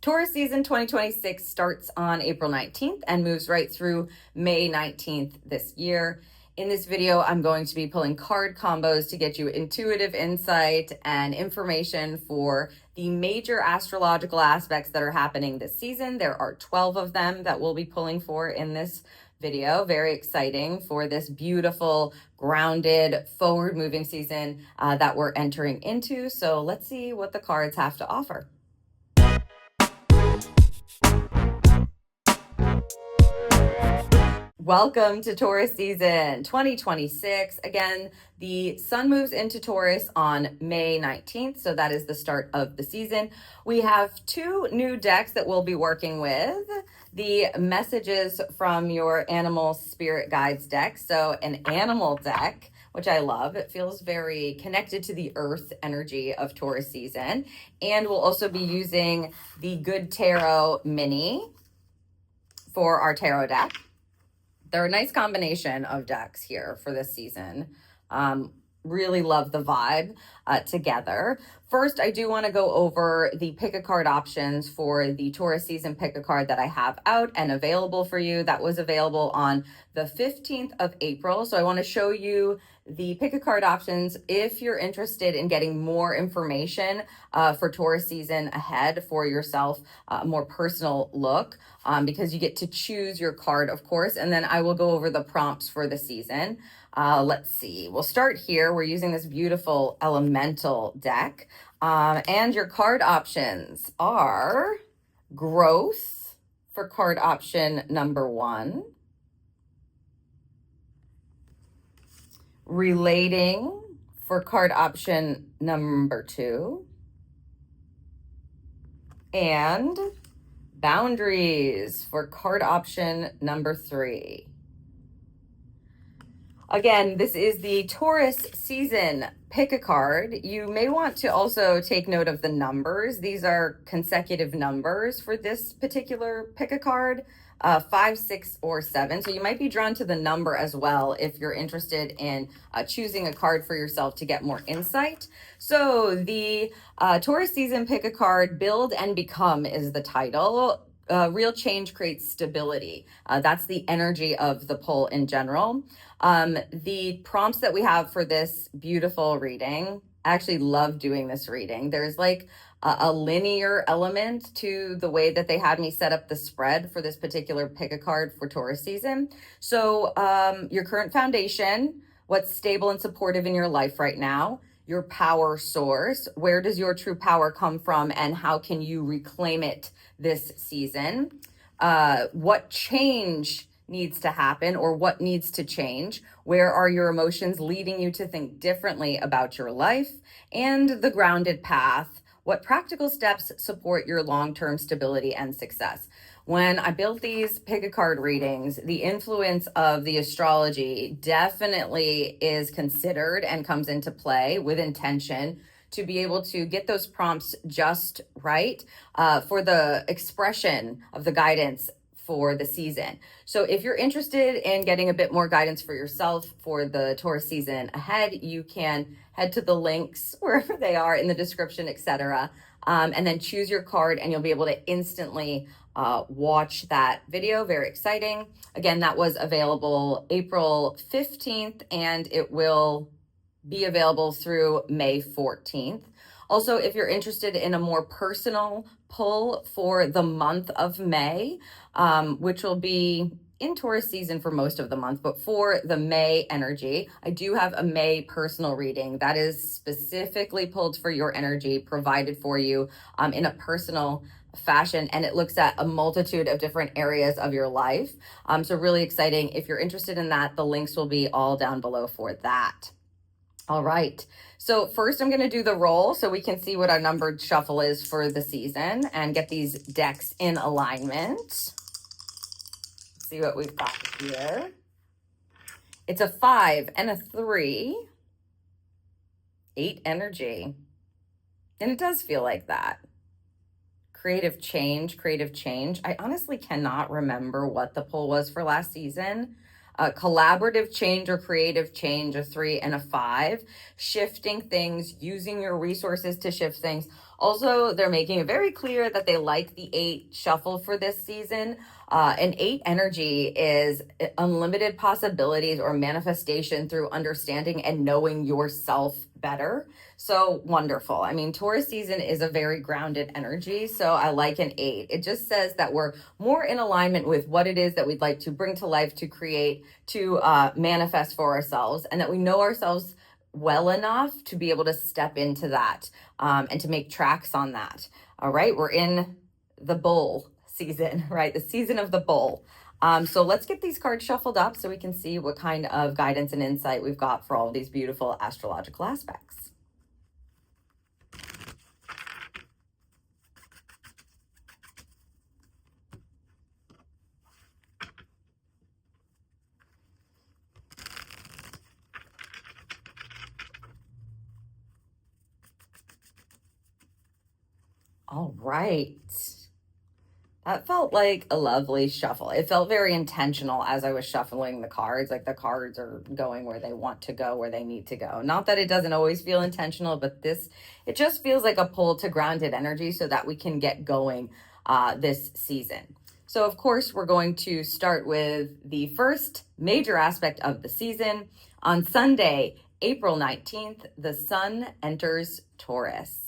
Taurus season 2026 starts on April 19th and moves right through May 19th this year. In this video, I'm going to be pulling card combos to get you intuitive insight and information for the major astrological aspects that are happening this season. There are 12 of them that we'll be pulling for in this video. Very exciting for this beautiful, grounded, forward-moving season that we're entering into. So let's see what the cards have to offer. Welcome to Taurus season 2026. Again, the sun moves into Taurus on May 19th, so that is the start of the season. We have two new decks that we'll be working with. The messages from your animal spirit guides deck. So an animal deck, which I love. It feels very connected to the earth energy of Taurus season. And we'll also be using the Good Tarot Mini for our tarot deck. They're a nice combination of decks here for this season. Really love the vibe together. First, I do want to go over the pick a card options for the Taurus season pick a card that I have out and available for you. That was available on the 15th of April. So I want to show you the pick a card options if you're interested in getting more information for Taurus season ahead for yourself, a more personal look, because you get to choose your card, of course, and then I will go over the prompts for the season. Let's see, we'll start here. We're using this beautiful elemental deck, and your card options are growth for card option number 1, relating for card option number 2, and boundaries for card option number 3. Again, this is the Taurus season pick a card. You may want to also take note of the numbers. These are consecutive numbers for this particular pick a card, 5, 6, or 7. So you might be drawn to the number as well if you're interested in choosing a card for yourself to get more insight. So the Taurus season pick a card, Build and Become is the title. Real change creates stability. That's the energy of the pull in general. The prompts that we have for this beautiful reading, I actually love doing this reading. There's like a linear element to the way that they had me set up the spread for this particular pick a card for Taurus season. So your current foundation, what's stable and supportive in your life right now, your power source, where does your true power come from, and how can you reclaim it this season? What change needs to happen, or what needs to change? Where are your emotions leading you to think differently about your life? And the grounded path, what practical steps support your long-term stability and success? When I built these pick a card readings, the influence of the astrology definitely is considered and comes into play with intention to be able to get those prompts just right for the expression of the guidance for the season. So if you're interested in getting a bit more guidance for yourself for the Taurus season ahead, you can head to the links wherever they are in the description, etc. And then choose your card and you'll be able to instantly watch that video. Very exciting. Again, that was available April 15th and it will be available through May 14th. Also, if you're interested in a more personal pull for the month of May, which will be in Taurus season for most of the month, but for the May energy, I do have a May personal reading that is specifically pulled for your energy, provided for you in a personal fashion, and it looks at a multitude of different areas of your life. So really exciting. If you're interested in that, the links will be all down below for that. All right, so first I'm going to do the roll so we can see what our numbered shuffle is for the season and get these decks in alignment. See what we've got here. It's a 5 and a 3, 8 energy, and it does feel like that. Creative change, creative change. I honestly cannot remember what the pull was for last season. Collaborative change or creative change, a 3 and a 5, shifting things, using your resources to shift things. Also, they're making it very clear that they like the 8 shuffle for this season. An 8 energy is unlimited possibilities or manifestation through understanding and knowing yourself better. So wonderful. I mean, Taurus season is a very grounded energy. So I like an 8. It just says that we're more in alignment with what it is that we'd like to bring to life, to create, to manifest for ourselves, and that we know ourselves well enough to be able to step into that and to make tracks on that. All right, we're in the bull season, right? The season of the bull. So let's get these cards shuffled up so we can see what kind of guidance and insight we've got for all of these beautiful astrological aspects. All right. That felt like a lovely shuffle. It felt very intentional as I was shuffling the cards. Like the cards are going where they want to go, where they need to go. Not that it doesn't always feel intentional, but it just feels like a pull to grounded energy so that we can get going this season. So, of course, we're going to start with the first major aspect of the season. On Sunday, April 19th, the sun enters Taurus.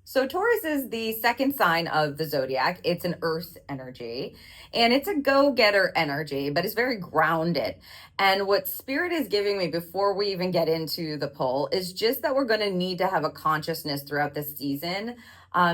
So Taurus is the second sign of the zodiac. It's an earth energy and it's a go-getter energy, but it's very grounded. And what spirit is giving me before we even get into the poll is just that we're going to need to have a consciousness throughout this season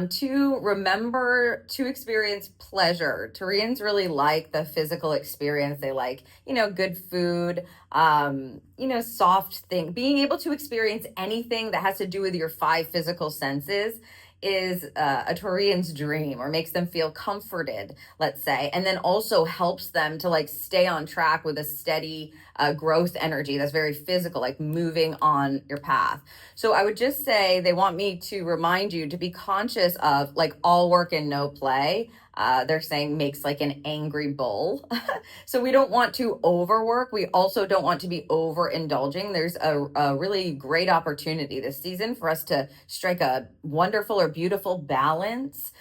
to remember to experience pleasure. Taurians really like the physical experience. They like, good food, soft thing. Being able to experience anything that has to do with your 5 physical senses is a Taurian's dream, or makes them feel comforted, let's say, and then also helps them to like stay on track with a steady growth energy that's very physical, like moving on your path. So I would just say they want me to remind you to be conscious of like all work and no play. They're saying makes like an angry bull. So we don't want to overwork. We also don't want to be overindulging. There's a really great opportunity this season for us to strike a wonderful or beautiful balance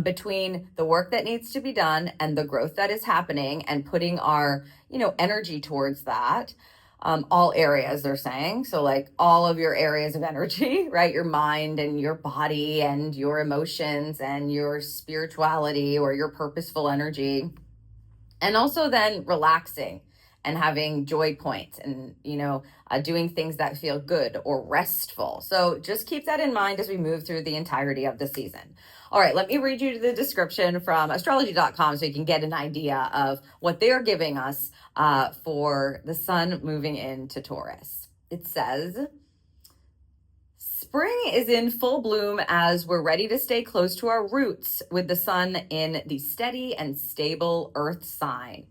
between the work that needs to be done and the growth that is happening, and putting our, energy towards that. All areas, they're saying. So like all of your areas of energy, right? Your mind and your body and your emotions and your spirituality or your purposeful energy. And also then relaxing and having joy points and, doing things that feel good or restful. So just keep that in mind as we move through the entirety of the season. All right, let me read you the description from astrology.com so you can get an idea of what they're giving us for the sun moving into Taurus. It says, spring is in full bloom as we're ready to stay close to our roots with the sun in the steady and stable earth sign.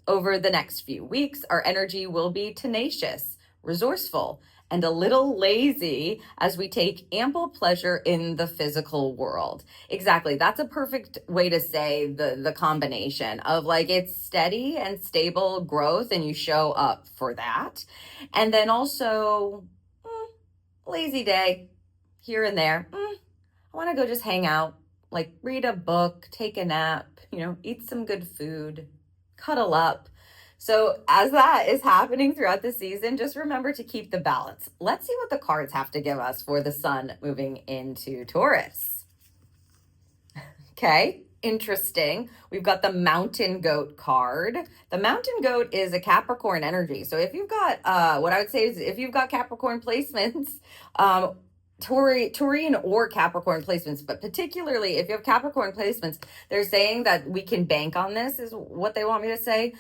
Over the next few weeks, our energy will be tenacious, resourceful, and a little lazy as we take ample pleasure in the physical world. Exactly. That's a perfect way to say the combination of like it's steady and stable growth and you show up for that. And then also lazy day here and there. I want to go just hang out, like read a book, take a nap, eat some good food, cuddle up. So as that is happening throughout the season, just remember to keep the balance. Let's see what the cards have to give us for the sun moving into Taurus. Okay, interesting. We've got the Mountain Goat card. The Mountain Goat is a Capricorn energy. So if you've got, what I would say is if you've got Capricorn placements, Taurian or Capricorn placements, but particularly if you have Capricorn placements, they're saying that we can bank on this is what they want me to say.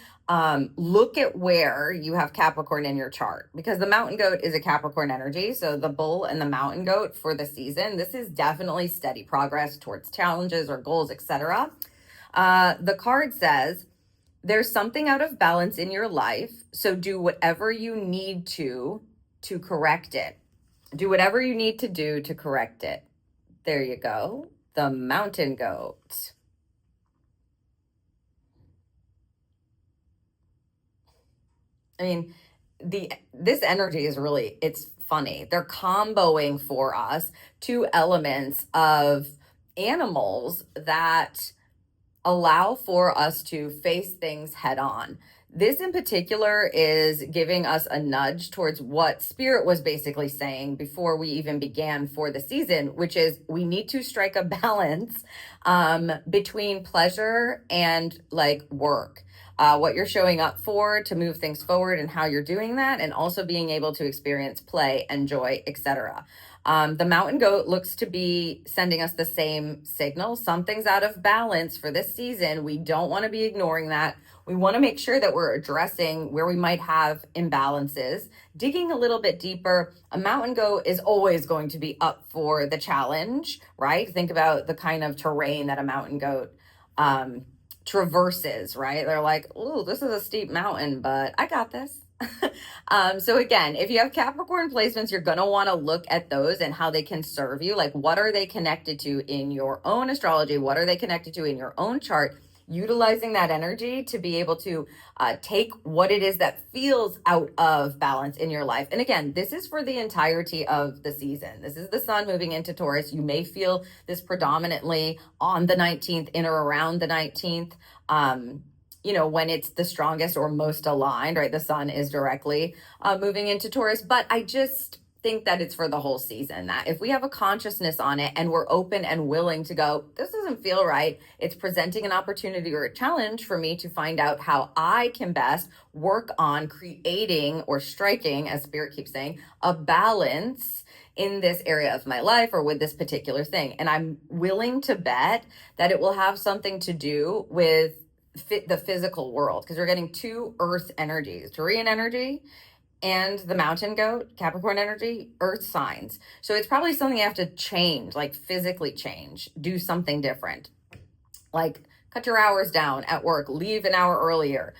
Look at where you have Capricorn in your chart, because the Mountain Goat is a Capricorn energy. So the bull and the Mountain Goat for the season, this is definitely steady progress towards challenges or goals, etc. The card says, there's something out of balance in your life, so do whatever you need to correct it. Do whatever you need to do to correct it. There you go. The Mountain Goat. I mean, this energy is really, it's funny. They're comboing for us two elements of animals that allow for us to face things head on. This in particular is giving us a nudge towards what Spirit was basically saying before we even began for the season, which is we need to strike a balance between pleasure and like work. What you're showing up for to move things forward and how you're doing that, and also being able to experience play and joy, etc. The mountain goat looks to be sending us the same signal. Something's out of balance for this season. We don't want to be ignoring that. We want to make sure that we're addressing where we might have imbalances, digging a little bit deeper. A mountain goat is always going to be up for the challenge, right? Think about the kind of terrain that a mountain goat traverses, right? They're like, "Ooh, this is a steep mountain, but I got this." So again, if you have Capricorn placements, you're going to want to look at those and how they can serve you. Like, what are they connected to in your own astrology? What are they connected to in your own chart? Utilizing that energy to be able to take what it is that feels out of balance in your life. And again, this is for the entirety of the season. This is the sun moving into Taurus. You may feel this predominantly on the 19th, in or around the 19th. You know, when it's the strongest or most aligned, right? The sun is directly moving into Taurus. But I just think that it's for the whole season, that if we have a consciousness on it and we're open and willing to go, this doesn't feel right, it's presenting an opportunity or a challenge for me to find out how I can best work on creating or striking, as Spirit keeps saying, a balance in this area of my life or with this particular thing. And I'm willing to bet that it will have something to do with the physical world, because we're getting two earth energies, Taurian energy and the mountain goat, Capricorn energy, earth signs. So it's probably something you have to change, like physically change, do something different, like cut your hours down at work, leave an hour earlier,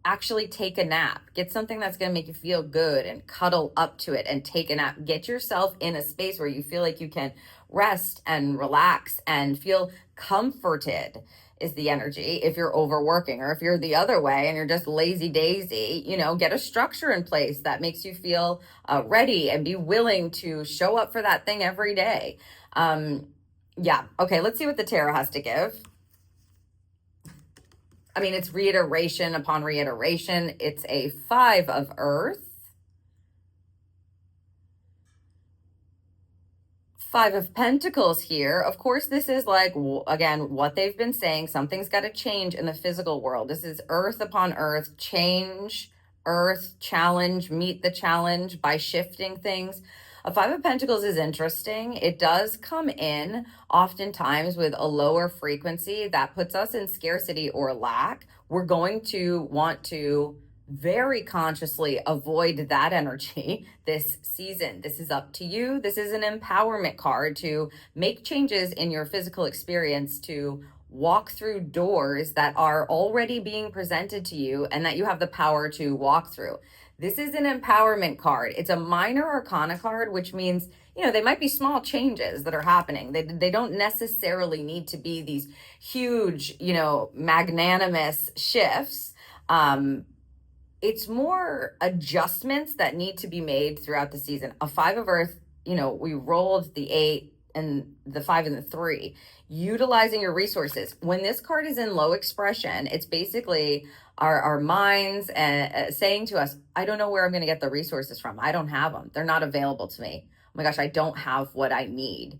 actually take a nap, get something that's going to make you feel good and cuddle up to it and take a nap. Get yourself in a space where you feel like you can rest and relax and feel comforted is the energy. If you're overworking, or if you're the other way and you're just lazy daisy, you know, get a structure in place that makes you feel ready and be willing to show up for that thing every day. Yeah. Okay. Let's see what the tarot has to give. I mean, it's reiteration upon reiteration. It's a 5 of earth, 5 of Pentacles here. Of course, this is like, again, what they've been saying. Something's got to change in the physical world. This is earth upon earth, change, earth, challenge, meet the challenge by shifting things. A 5 of Pentacles is interesting. It does come in oftentimes with a lower frequency that puts us in scarcity or lack. We're going to want to very consciously avoid that energy this season. This is up to you. This is an empowerment card to make changes in your physical experience, to walk through doors that are already being presented to you and that you have the power to walk through. This is an empowerment card. It's a minor arcana card, which means, you know, they might be small changes that are happening. They don't necessarily need to be these huge, you know, magnanimous shifts. It's more adjustments that need to be made throughout the season. A 5 of earth, you know, we rolled the 8 and the 5 and the 3, utilizing your resources. When this card is in low expression, it's basically our minds saying to us, I don't know where I'm going to get the resources from. I don't have them. They're not available to me. Oh my gosh, I don't have what I need.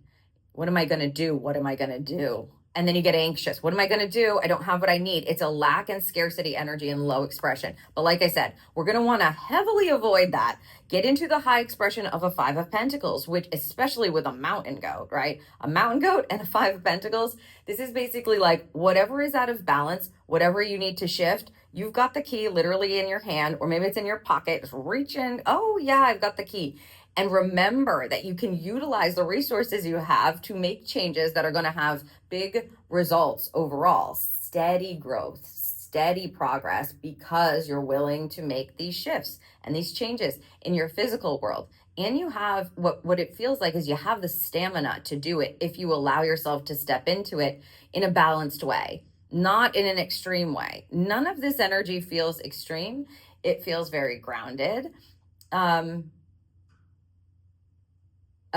What am I going to do? What am I going to do? And then you get anxious. What am I going to do? I don't have what I need. It's a lack and scarcity energy and low expression. But like I said, we're going to want to heavily avoid that. Get into the high expression of a 5 of Pentacles, which especially with a mountain goat, right? A mountain goat and a 5 of Pentacles. This is basically like whatever is out of balance, whatever you need to shift, you've got the key literally in your hand, or maybe it's in your pocket. Just reach in. Oh yeah, I've got the key. And remember that you can utilize the resources you have to make changes that are going to have big results overall, steady growth, steady progress, because you're willing to make these shifts and these changes in your physical world. And you have what it feels like is you have the stamina to do it if you allow yourself to step into it in a balanced way, not in an extreme way. None of this energy feels extreme. It feels very grounded.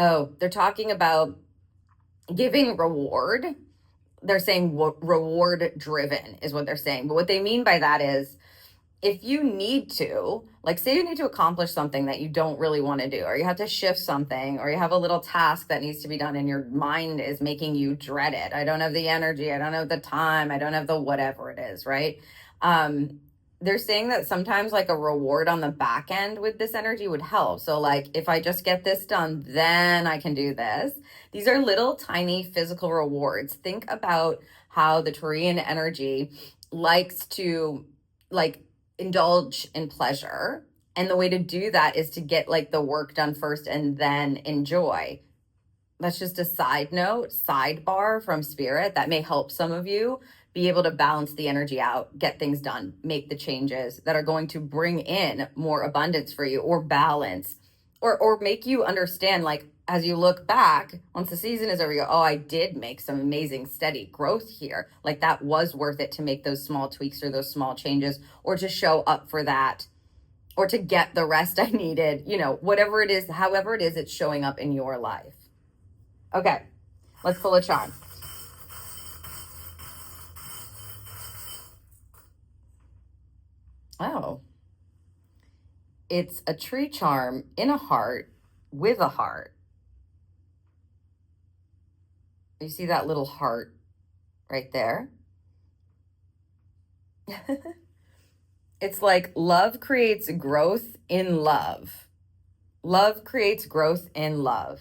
Oh, they're talking about giving reward. They're saying reward driven is what they're saying. But what they mean by that is, if you need to, like, say you need to accomplish something that you don't really want to do, or you have to shift something, or you have a little task that needs to be done and your mind is making you dread it. I don't have the energy. I don't have the time. I don't have the whatever it is, right? They're saying that sometimes like a reward on the back end with this energy would help. So like, if I just get this done, then I can do this. These are little tiny physical rewards. Think about how the Taurian energy likes to like indulge in pleasure. And the way to do that is to get like the work done first and then enjoy. That's just a side note, sidebar from spirit that may help some of you be able to balance the energy out, get things done, make the changes that are going to bring in more abundance for you, or balance, or make you understand, like, as you look back, once the season is over, you go, oh, I did make some amazing steady growth here. Like, that was worth it to make those small tweaks or those small changes, or to show up for that, or to get the rest I needed, you know, whatever it is, however it is, it's showing up in your life. Okay, let's pull a charm. Oh, it's a tree charm in a heart with a heart. You see that little heart right there? It's like love creates growth in love. Love creates growth in love.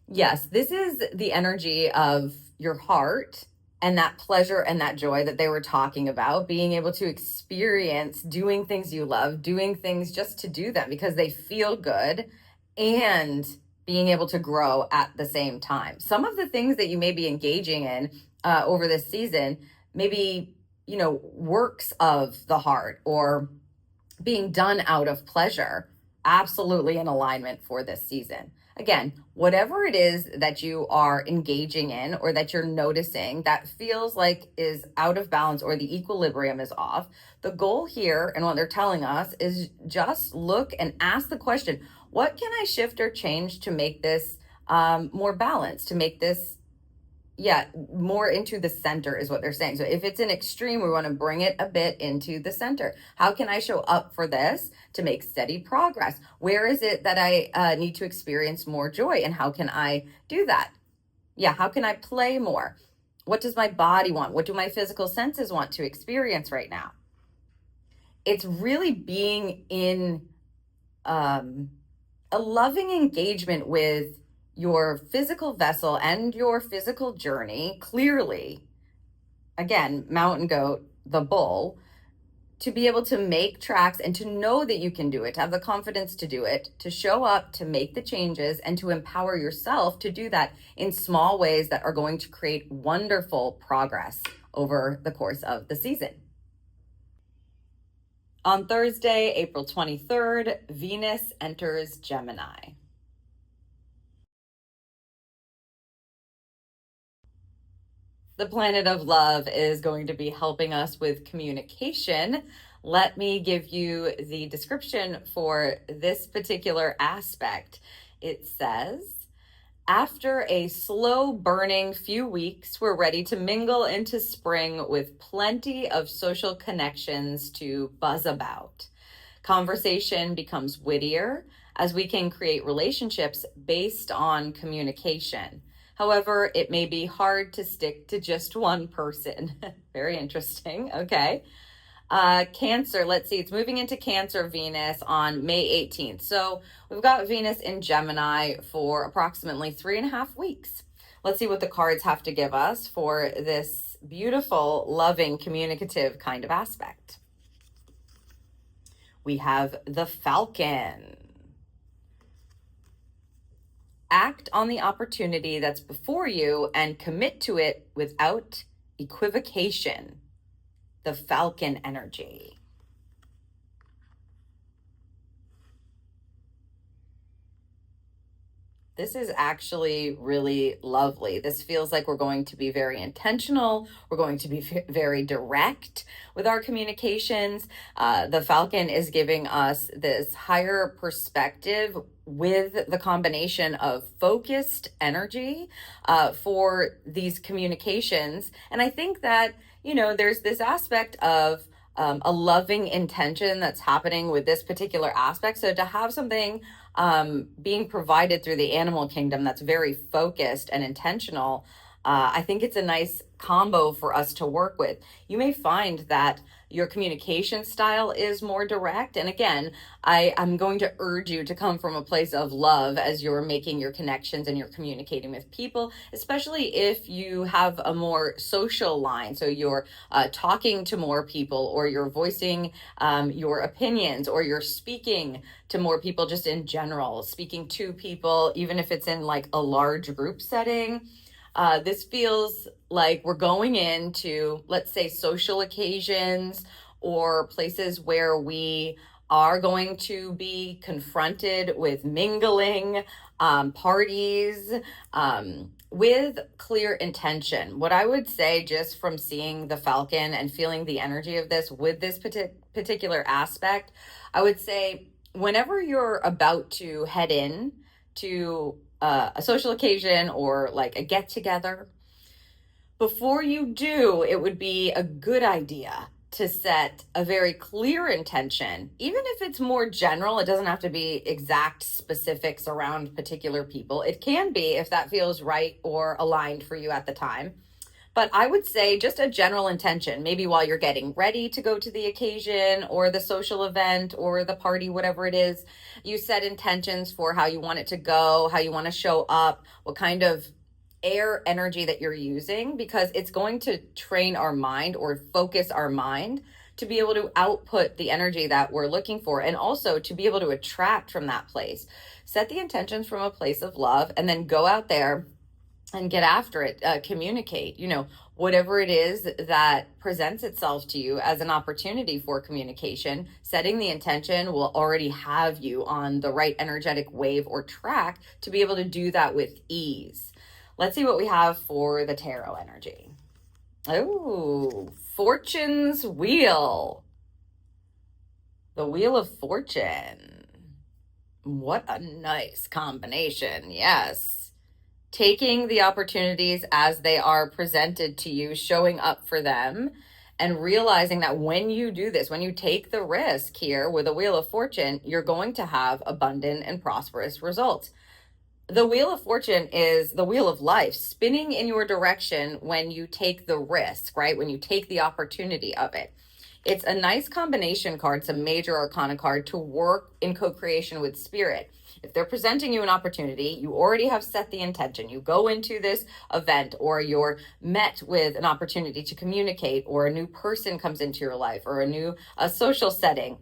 Yes, this is the energy of your heart and that pleasure and that joy that they were talking about, being able to experience doing things you love, doing things just to do them because they feel good, and being able to grow at the same time. Some of the things that you may be engaging in over this season, maybe, you know, works of the heart or being done out of pleasure, absolutely in alignment for this season. Again, whatever it is that you are engaging in or that you're noticing that feels like is out of balance or the equilibrium is off, the goal here and what they're telling us is just look and ask the question, what can I shift or change to make this more balanced, to make this more into the center is what they're saying. So if it's an extreme, we want to bring it a bit into the center. How can I show up for this to make steady progress? Where is it that I need to experience more joy? And how can I do that? Yeah, how can I play more? What does my body want? What do my physical senses want to experience right now? It's really being in a loving engagement with your physical vessel and your physical journey clearly. Again, mountain goat, the bull, to be able to make tracks and to know that you can do it, to have the confidence to do it, to show up, to make the changes, and to empower yourself to do that in small ways that are going to create wonderful progress over the course of the season. On Thursday, April 23rd, Venus enters Gemini. The planet of love is going to be helping us with communication. Let me give you the description for this particular aspect. It says, after a slow burning few weeks, we're ready to mingle into spring with plenty of social connections to buzz about. Conversation becomes wittier as we can create relationships based on communication. However, it may be hard to stick to just one person. Very interesting. Okay. Cancer, let's see, it's moving into Cancer Venus on May 18th. So we've got Venus in Gemini for approximately 3.5 weeks. Let's see what the cards have to give us for this beautiful, loving, communicative kind of aspect. We have the Falcon. Act on the opportunity that's before you and commit to it without equivocation. The Falcon energy. This is actually really lovely. This feels like we're going to be very intentional. We're going to be very direct with our communications. The Falcon is giving us this higher perspective with the combination of focused energy for these communications. And I think that, there's this aspect of a loving intention that's happening with this particular aspect. So to have something being provided through the animal kingdom that's very focused and intentional, I think it's a nice combo for us to work with. You may find that your communication style is more direct. And again, I'm going to urge you to come from a place of love as you're making your connections and you're communicating with people, especially if you have a more social line. So you're talking to more people, or you're voicing your opinions, or you're speaking to more people just in general, speaking to people, even if it's in like a large group setting. This feels like we're going into, let's say, social occasions or places where we are going to be confronted with mingling, parties, with clear intention. What I would say, just from seeing the Falcon and feeling the energy of this with this particular aspect, I would say whenever you're about to head in to a social occasion or like a get together, before you do, it would be a good idea to set a very clear intention, even if it's more general. It doesn't have to be exact specifics around particular people. It can be if that feels right or aligned for you at the time. But I would say just a general intention, maybe while you're getting ready to go to the occasion or the social event or the party, whatever it is, you set intentions for how you want it to go, how you want to show up, what kind of air energy that you're using, because it's going to train our mind or focus our mind to be able to output the energy that we're looking for, and also to be able to attract from that place. Set the intentions from a place of love and then go out there and get after it. Communicate, whatever it is that presents itself to you as an opportunity for communication. Setting the intention will already have you on the right energetic wave or track to be able to do that with ease. Let's see what we have for the tarot energy. Oh, Fortune's Wheel. The Wheel of Fortune. What a nice combination. Yes. Taking the opportunities as they are presented to you, showing up for them, and realizing that when you do this, when you take the risk here with a Wheel of Fortune, you're going to have abundant and prosperous results. The Wheel of Fortune is the wheel of life spinning in your direction when you take the risk, right? When you take the opportunity of it. It's a nice combination card. It's a major arcana card to work in co-creation with spirit. If they're presenting you an opportunity, you already have set the intention. You go into this event, or you're met with an opportunity to communicate, or a new person comes into your life, or a social setting.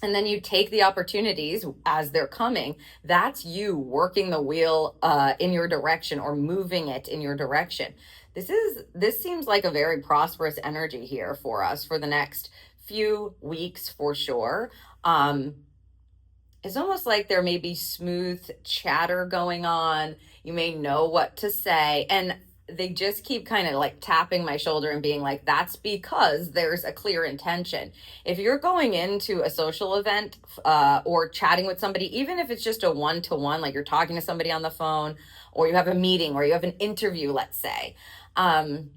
And then you take the opportunities as they're coming. That's you working the wheel in your direction, or moving it in your direction. This seems like a very prosperous energy here for us for the next few weeks, for sure. It's almost like there may be smooth chatter going on. You may know what to say, and they just keep kind of like tapping my shoulder and being like, that's because there's a clear intention. If you're going into a social event or chatting with somebody, even if it's just a one-to-one, like you're talking to somebody on the phone, or you have a meeting, or you have an interview, let's say,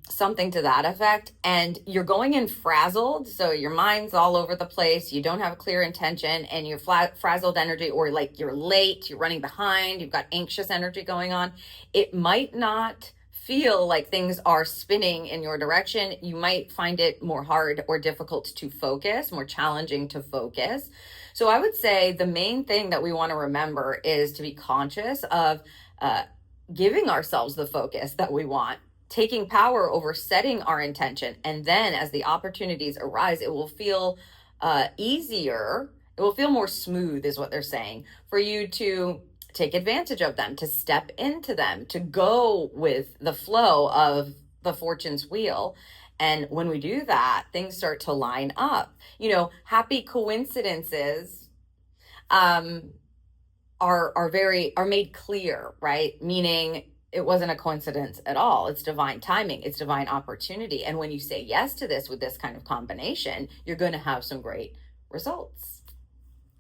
something to that effect, and you're going in frazzled, so your mind's all over the place, you don't have a clear intention, and you're frazzled energy, or like you're late, you're running behind, you've got anxious energy going on, it might not feel like things are spinning in your direction. You might find it more hard or difficult to focus, more challenging to focus. So I would say the main thing that we want to remember is to be conscious of giving ourselves the focus that we want, taking power over setting our intention. And then as the opportunities arise, it will feel easier. It will feel more smooth, is what they're saying, for you to take advantage of them, to step into them, to go with the flow of the fortune's wheel. And when we do that, things start to line up. Happy coincidences are made clear, right? Meaning it wasn't a coincidence at all. It's divine timing, it's divine opportunity. And when you say yes to this with this kind of combination, you're going to have some great results.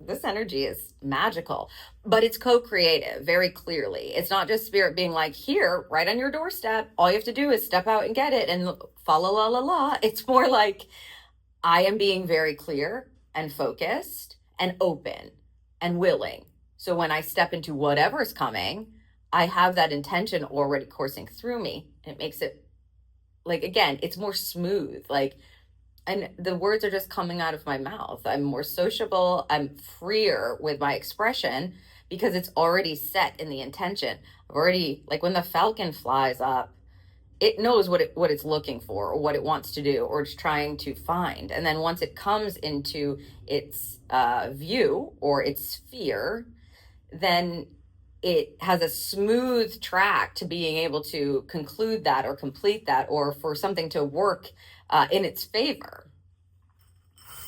This energy is magical, but it's co-creative very clearly. It's not just spirit being like, here, right on your doorstep, all you have to do is step out and get it and fa la la la la. It's more like, I am being very clear and focused and open and willing. So when I step into whatever's coming, I have that intention already coursing through me. And it makes it, like, again, it's more smooth. Like, and the words are just coming out of my mouth. I'm more sociable. I'm freer with my expression because it's already set in the intention. I've already, like, when the falcon flies up, it knows what it's looking for or what it wants to do or it's trying to find. And then once it comes into its view or its sphere, then it has a smooth track to being able to conclude that or complete that or for something to work in its favor.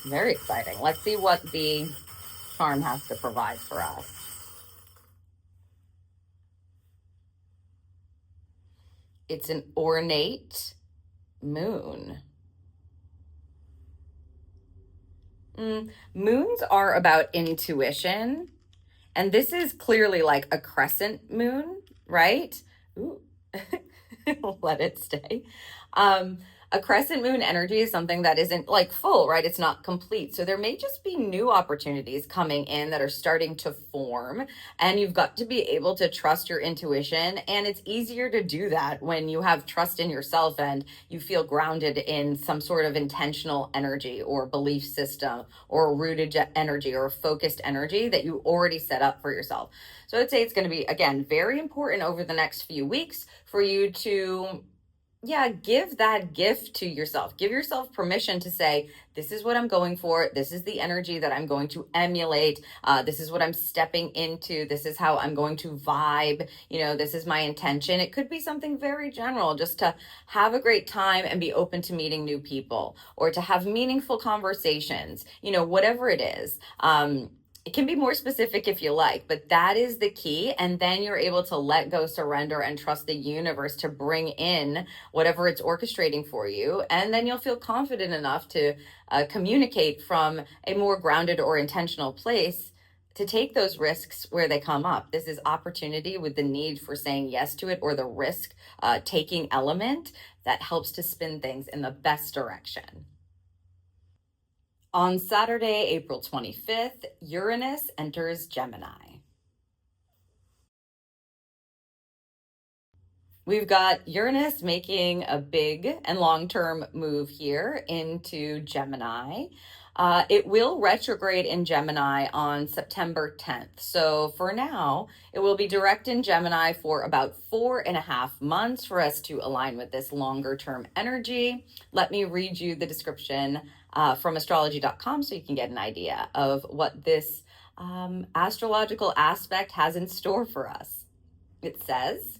Very exciting. Let's see what the charm has to provide for us. It's an ornate moon. Moons are about intuition. And this is clearly like a crescent moon, right? Ooh, let it stay. A crescent moon energy is something that isn't like full, right? It's not complete. So there may just be new opportunities coming in that are starting to form. And you've got to be able to trust your intuition. And it's easier to do that when you have trust in yourself and you feel grounded in some sort of intentional energy or belief system or a rooted energy or a focused energy that you already set up for yourself. So I'd say it's going to be, again, very important over the next few weeks for you to give that gift to yourself. Give yourself permission to say, this is what I'm going for. This is the energy that I'm going to emulate. This is what I'm stepping into. This is how I'm going to vibe. This is my intention. It could be something very general, just to have a great time and be open to meeting new people or to have meaningful conversations, whatever it is. It can be more specific if you like, but that is the key. And then you're able to let go, surrender, and trust the universe to bring in whatever it's orchestrating for you. And then you'll feel confident enough to communicate from a more grounded or intentional place to take those risks where they come up. This is opportunity with the need for saying yes to it or the risk taking element that helps to spin things in the best direction. On Saturday, April 25th, Uranus enters Gemini. We've got Uranus making a big and long-term move here into Gemini. It will retrograde in Gemini on September 10th. So for now, it will be direct in Gemini for about 4.5 months for us to align with this longer term energy. Let me read you the description from astrology.com so you can get an idea of what this astrological aspect has in store for us. It says,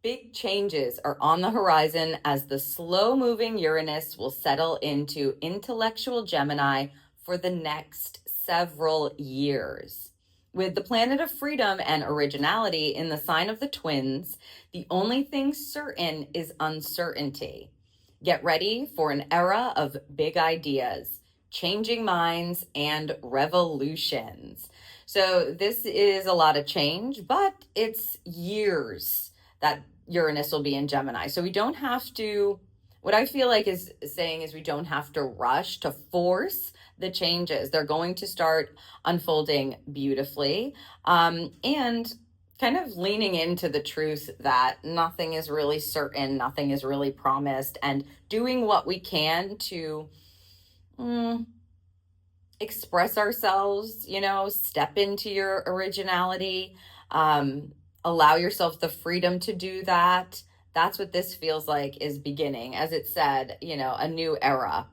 big changes are on the horizon as the slow-moving Uranus will settle into intellectual Gemini for the next several years. With the planet of freedom and originality in the sign of the twins, the only thing certain is uncertainty. Get ready for an era of big ideas, changing minds, and revolutions. So this is a lot of change, but it's years that Uranus will be in Gemini. So we don't have to, what I feel like is saying is we don't have to rush to force the changes. They're going to start unfolding beautifully. And kind of leaning into the truth that nothing is really certain, nothing is really promised, and doing what we can to express ourselves, step into your originality, allow yourself the freedom to do that. That's what this feels like is beginning. As it said, a new era.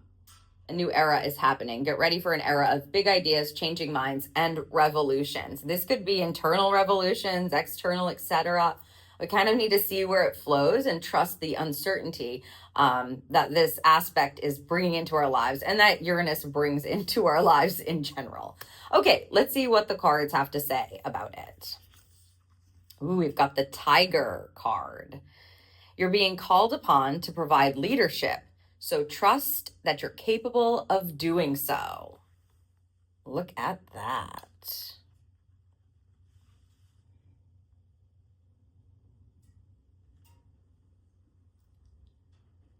A new era is happening. Get ready for an era of big ideas, changing minds, and revolutions. This could be internal revolutions, external, etc. We kind of need to see where it flows and trust the uncertainty that this aspect is bringing into our lives and that Uranus brings into our lives in general. Okay, let's see what the cards have to say about it. Ooh, we've got the Tiger card. You're being called upon to provide leadership, so trust that you're capable of doing so. Look at that.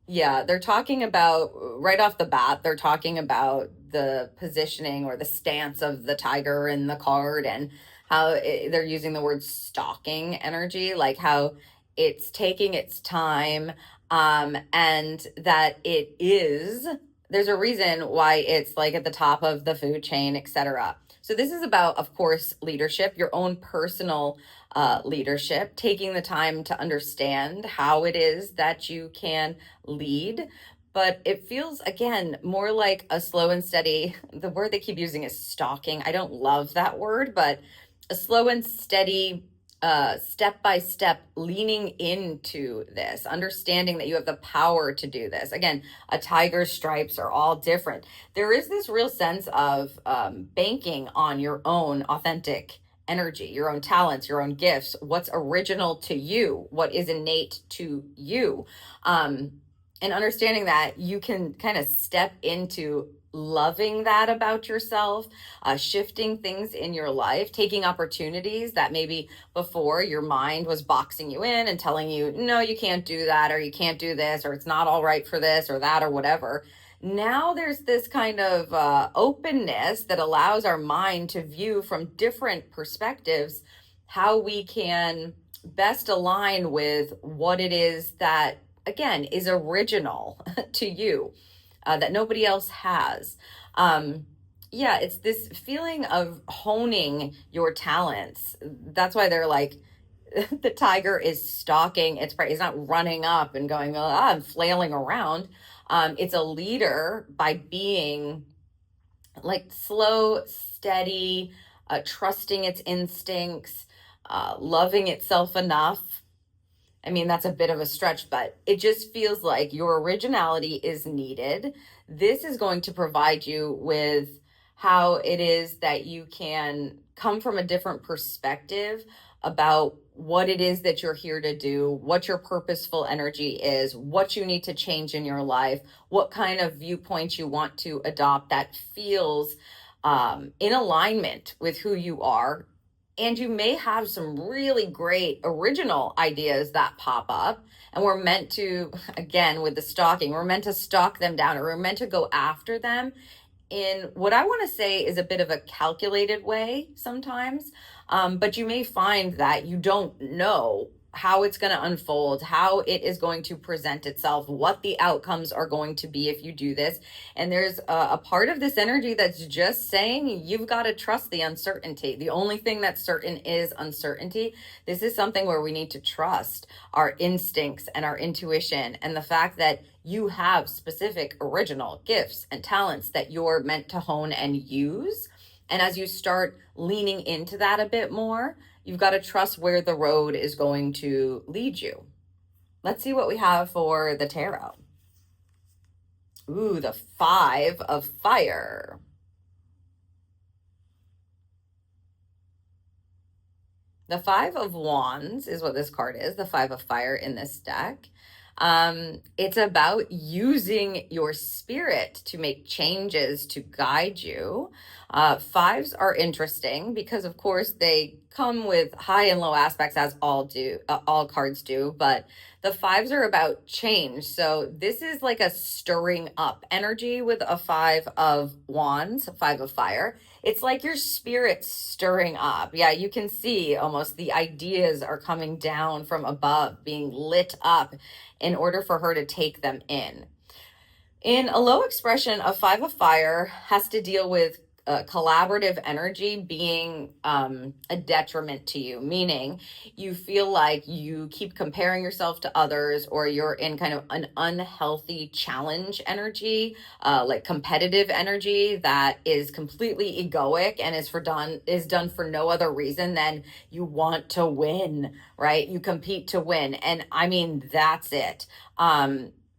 Yeah, they're talking about, right off the bat, they're talking about the positioning or the stance of the tiger in the card and how they're using the word stalking energy, like how it's taking its time, and that there's a reason why it's like at the top of the food chain, etc. So this is about, of course, leadership, your own personal leadership, taking the time to understand how it is that you can lead. But it feels, again, more like a slow and steady. The word they keep using is stalking. I don't love that word, but a slow and steady, step by step leaning into this, understanding that you have the power to do this. Again, a tiger's stripes are all different. There is this real sense of banking on your own authentic energy, your own talents, your own gifts, what's original to you, what is innate to you. And understanding that you can kind of step into loving that about yourself, shifting things in your life, taking opportunities that maybe before your mind was boxing you in and telling you, no, you can't do that, or you can't do this, or it's not all right for this or that or whatever. Now there's this kind of openness that allows our mind to view from different perspectives how we can best align with what it is that, again, is original to you, that nobody else has. Yeah, it's this feeling of honing your talents. That's why they're like, the tiger is stalking its prey. It's not running up and going, I'm flailing around. It's a leader by being like slow, steady, trusting its instincts, loving itself enough. I mean, that's a bit of a stretch, but it just feels like your originality is needed. This is going to provide you with how it is that you can come from a different perspective about what it is that you're here to do, what your purposeful energy is, what you need to change in your life, what kind of viewpoint you want to adopt that feels in alignment with who you are. And you may have some really great original ideas that pop up. And we're meant to, again, with the stalking, we're meant to stalk them down, or we're meant to go after them in what I want to say is a bit of a calculated way sometimes. But you may find that you don't know how it's going to unfold, how it is going to present itself, what the outcomes are going to be if you do this. And there's a part of this energy that's just saying you've got to trust the uncertainty. The only thing that's certain is uncertainty. This is something where we need to trust our instincts and our intuition, and the fact that you have specific original gifts and talents that you're meant to hone and use. And as you start leaning into that a bit more, you've got to trust where the road is going to lead you. Let's see what we have for the tarot. Ooh, the Five of Fire. The Five of Wands is what this card is, the Five of Fire in this deck. It's about using your spirit to make changes to guide you. Fives are interesting because, of course, they come with high and low aspects, as all cards do, but the fives are about change. So this is like a stirring up energy with a Five of Wands, Five of Fire. It's like your spirit stirring up. Yeah, you can see almost the ideas are coming down from above, being lit up in order for her to take them in. In a low expression, a Five of Fire has to deal with collaborative energy being a detriment to you, meaning you feel like you keep comparing yourself to others, or you're in kind of an unhealthy challenge energy, like competitive energy that is completely egoic and is done for no other reason than you want to win, right? You compete to win. And I mean, that's it.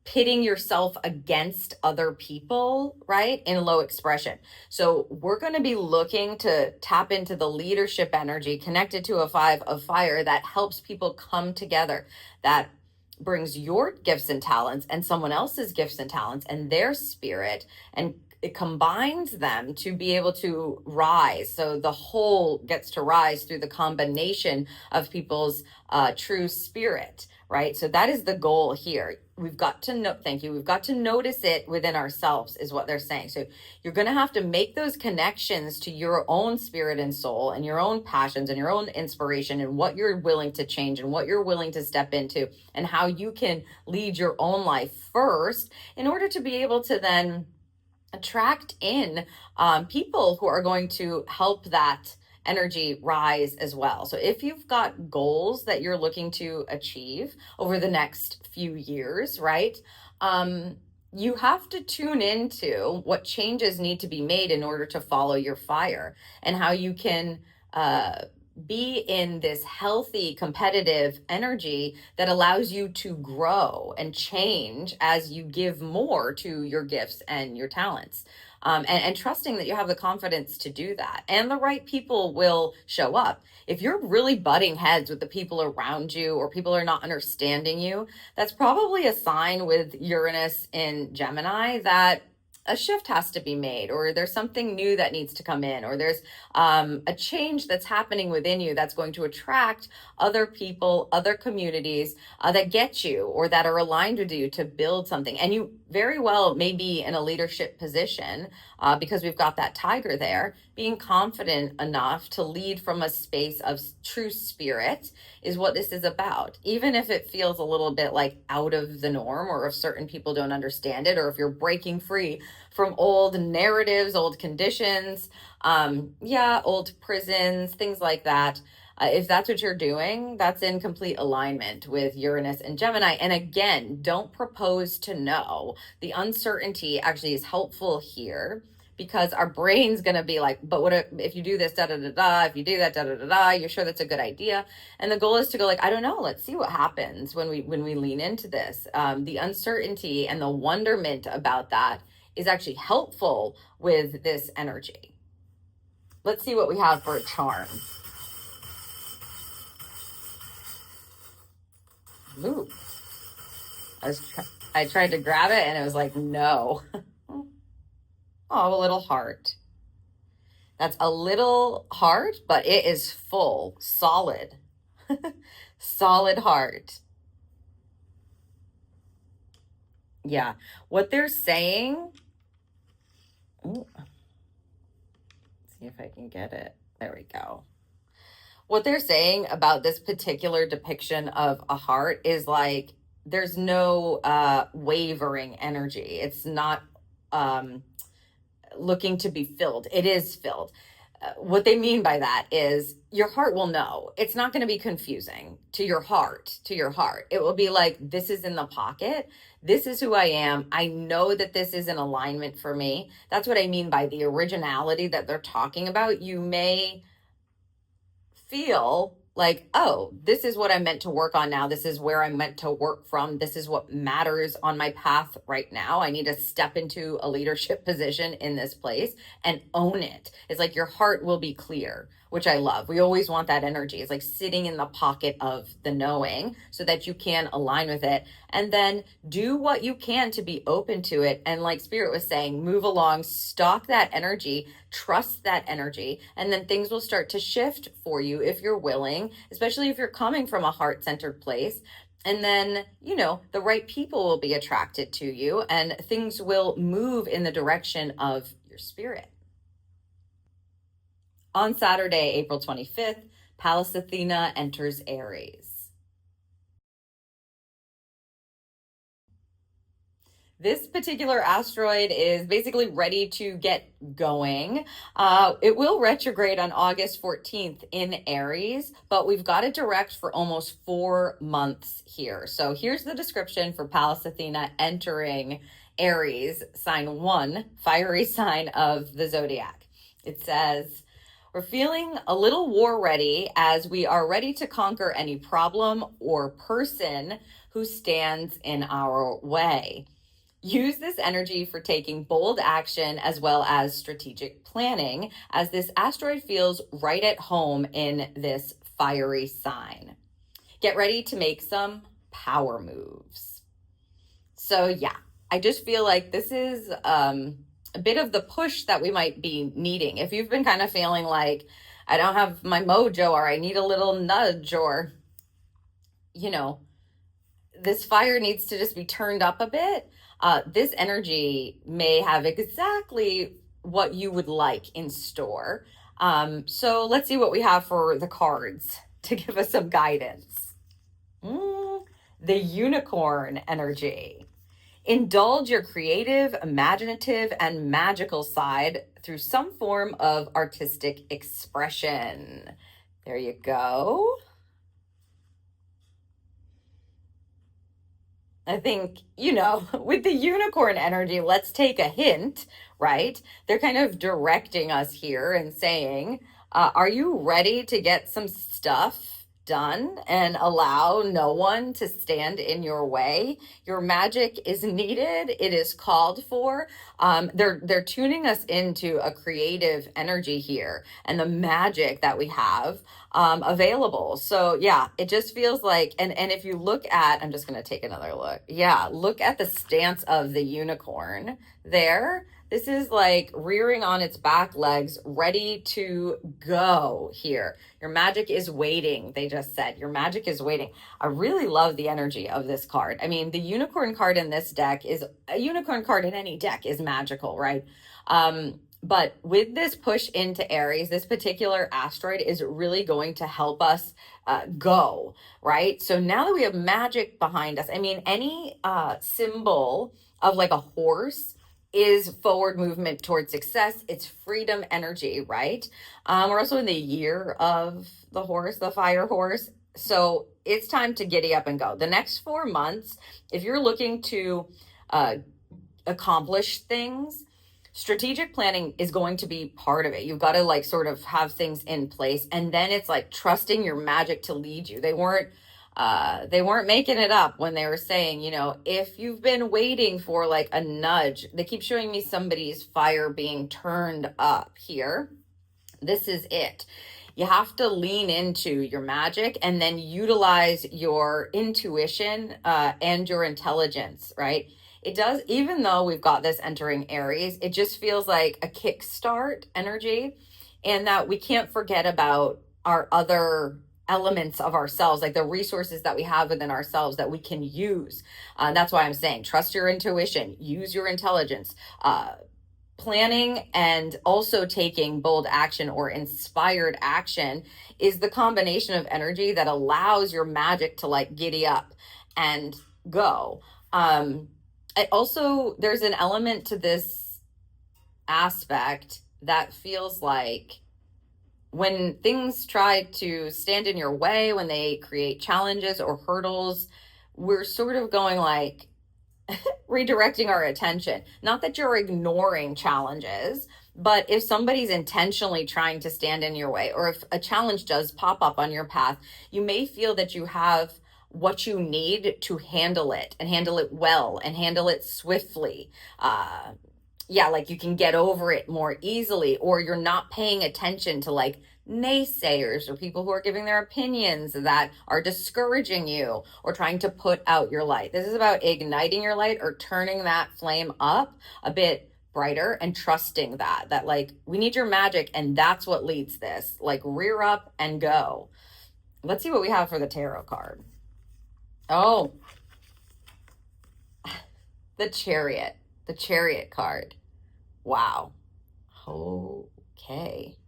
Pitting yourself against other people, right, in low expression. So we're going to be looking to tap into the leadership energy connected to a 5 of fire that helps people come together, that brings your gifts and talents and someone else's gifts and talents and their spirit, and it combines them to be able to rise. So the whole gets to rise through the combination of people's true spirit, right? So that is the goal here. We've got to know, thank you. We've got to notice it within ourselves, is what they're saying. So you're going to have to make those connections to your own spirit and soul and your own passions and your own inspiration and what you're willing to change and what you're willing to step into and how you can lead your own life first in order to be able to then attract in people who are going to help that energy rise as well. So if you've got goals that you're looking to achieve over the next few years, right? You have to tune into what changes need to be made in order to follow your fire, and how you can be in this healthy competitive energy that allows you to grow and change as you give more to your gifts and your talents. And trusting that you have the confidence to do that, and the right people will show up. If you're really butting heads with the people around you, or people are not understanding you, that's probably a sign with Uranus in Gemini that a shift has to be made, or there's something new that needs to come in, or there's a change that's happening within you that's going to attract other people, other communities that get you or that are aligned with you to build something. And you very well may be in a leadership position because we've got that tiger there. Being confident enough to lead from a space of true spirit is what this is about. Even if it feels a little bit like out of the norm, or if certain people don't understand it, or if you're breaking free from old narratives, old conditions, old prisons, things like that. If that's what you're doing, that's in complete alignment with Uranus and Gemini. And again, don't propose to know. The uncertainty actually is helpful here, because our brain's going to be like, but what if you do this, da, da, da, da, if you do that, da, da, da, da, you're sure that's a good idea. And the goal is to go like, I don't know, let's see what happens when we lean into this. The uncertainty and the wonderment about that is actually helpful with this energy. Let's see what we have for a charm. Ooh. I tried to grab it and it was like, no. Oh, a little heart. That's a little heart, but it is full, solid, solid heart. Yeah. What they're saying, ooh, see if I can get it. There we go. What they're saying about this particular depiction of a heart is like, there's no wavering energy. It's not looking to be filled. It is filled. What they mean by that is your heart will know. It's not going to be confusing to your heart, It will be like, this is in the pocket. This is who I am. I know that this is in alignment for me. That's what I mean by the originality that they're talking about. You may feel like, oh, this is what I'm meant to work on now. This is where I'm meant to work from. This is what matters on my path right now. I need to step into a leadership position in this place and own it. It's like your heart will be clear, which I love. We always want that energy. It's like sitting in the pocket of the knowing so that you can align with it, and then do what you can to be open to it. And like Spirit was saying, move along, stock that energy, trust that energy, and then things will start to shift for you if you're willing, especially if you're coming from a heart-centered place. And then, the right people will be attracted to you, and things will move in the direction of your spirit. On Saturday, April 25th, Pallas Athena enters Aries. This particular asteroid is basically ready to get going. It will retrograde on August 14th in Aries, but we've got it direct for almost 4 months here. So here's the description for Pallas Athena entering Aries, sign 1, fiery sign of the zodiac. It says, we're feeling a little war ready as we are ready to conquer any problem or person who stands in our way. Use this energy for taking bold action as well as strategic planning, as this asteroid feels right at home in this fiery sign. Get ready to make some power moves. So yeah, I just feel like this is a bit of the push that we might be needing. If you've been kind of feeling like, I don't have my mojo, or I need a little nudge, or, you know, this fire needs to just be turned up a bit. This energy may have exactly what you would like in store. So let's see what we have for the cards to give us some guidance. The unicorn energy. Indulge your creative, imaginative, and magical side through some form of artistic expression. There you go. I think, with the unicorn energy, let's take a hint, right? They're kind of directing us here and saying, are you ready to get some stuff done and allow no one to stand in your way? Your magic is needed. It is called for. They're tuning us into a creative energy here and the magic that we have available. So yeah, it just feels like, and if you look at, I'm just going to take another look. Yeah, look at the stance of the unicorn there. This is like rearing on its back legs, ready to go here. Your magic is waiting. They just said your magic is waiting. I really love the energy of this card. I mean, the unicorn card in this deck is a unicorn card in any deck is magical, right? But with this push into Aries, this particular asteroid is really going to help us go, right? So now that we have magic behind us, I mean, any symbol of like a horse is forward movement towards success. It's freedom energy, right? We're also in the year of the horse, the fire horse. So it's time to giddy up and go. The next 4 months, if you're looking to accomplish things, strategic planning is going to be part of it. You've got to like sort of have things in place. And then it's like trusting your magic to lead you. They weren't making it up when they were saying, if you've been waiting for like a nudge, they keep showing me somebody's fire being turned up here. This is it. You have to lean into your magic and then utilize your intuition and your intelligence, right? It does, even though we've got this entering Aries, it just feels like a kickstart energy, and that we can't forget about our other elements of ourselves, like the resources that we have within ourselves that we can use. That's why I'm saying trust your intuition, use your intelligence. Planning and also taking bold action or inspired action is the combination of energy that allows your magic to like giddy up and go. There's an element to this aspect that feels like when things try to stand in your way, when they create challenges or hurdles, we're sort of going like redirecting our attention. Not that you're ignoring challenges, but if somebody's intentionally trying to stand in your way, or if a challenge does pop up on your path, you may feel that you have what you need to handle it and handle it well and handle it swiftly. Like you can get over it more easily, or you're not paying attention to like naysayers or people who are giving their opinions that are discouraging you or trying to put out your light. This is about igniting your light or turning that flame up a bit brighter and trusting that like we need your magic, and that's what leads this. Like rear up and go. Let's see what we have for the tarot card. Oh, the Chariot card. Wow. Okay.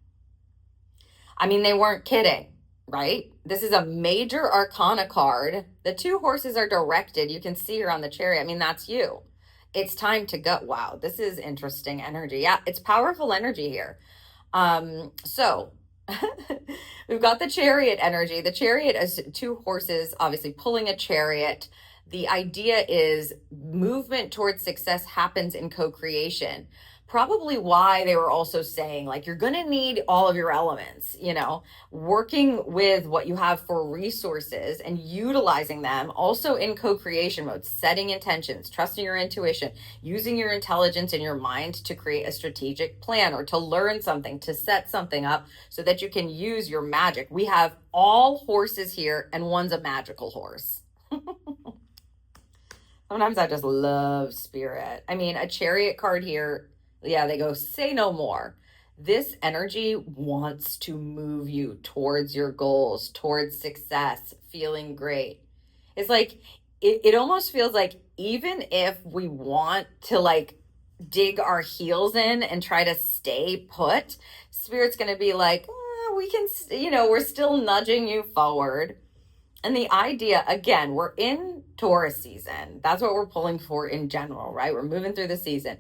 I mean, they weren't kidding, right? This is a major arcana card. The 2 horses are directed. You can see here on the Chariot. I mean, that's you. It's time to go. Wow, this is interesting energy. Yeah, it's powerful energy here. So we've got the chariot energy. The chariot is two horses, obviously pulling a chariot. The idea is movement towards success happens in co-creation. Probably why they were also saying, like, you're going to need all of your elements, working with what you have for resources and utilizing them also in co-creation mode, setting intentions, trusting your intuition, using your intelligence and your mind to create a strategic plan or to learn something, to set something up so that you can use your magic. We have all horses here, and one's a magical horse. Sometimes I just love spirit. I mean, a chariot card here, yeah, they go, say no more. This energy wants to move you towards your goals, towards success, feeling great. It's like, it almost feels like even if we want to like dig our heels in and try to stay put, spirit's going to be like, we can, we're still nudging you forward. And the idea, again, we're in Taurus season. That's what we're pulling for in general, right? We're moving through the season.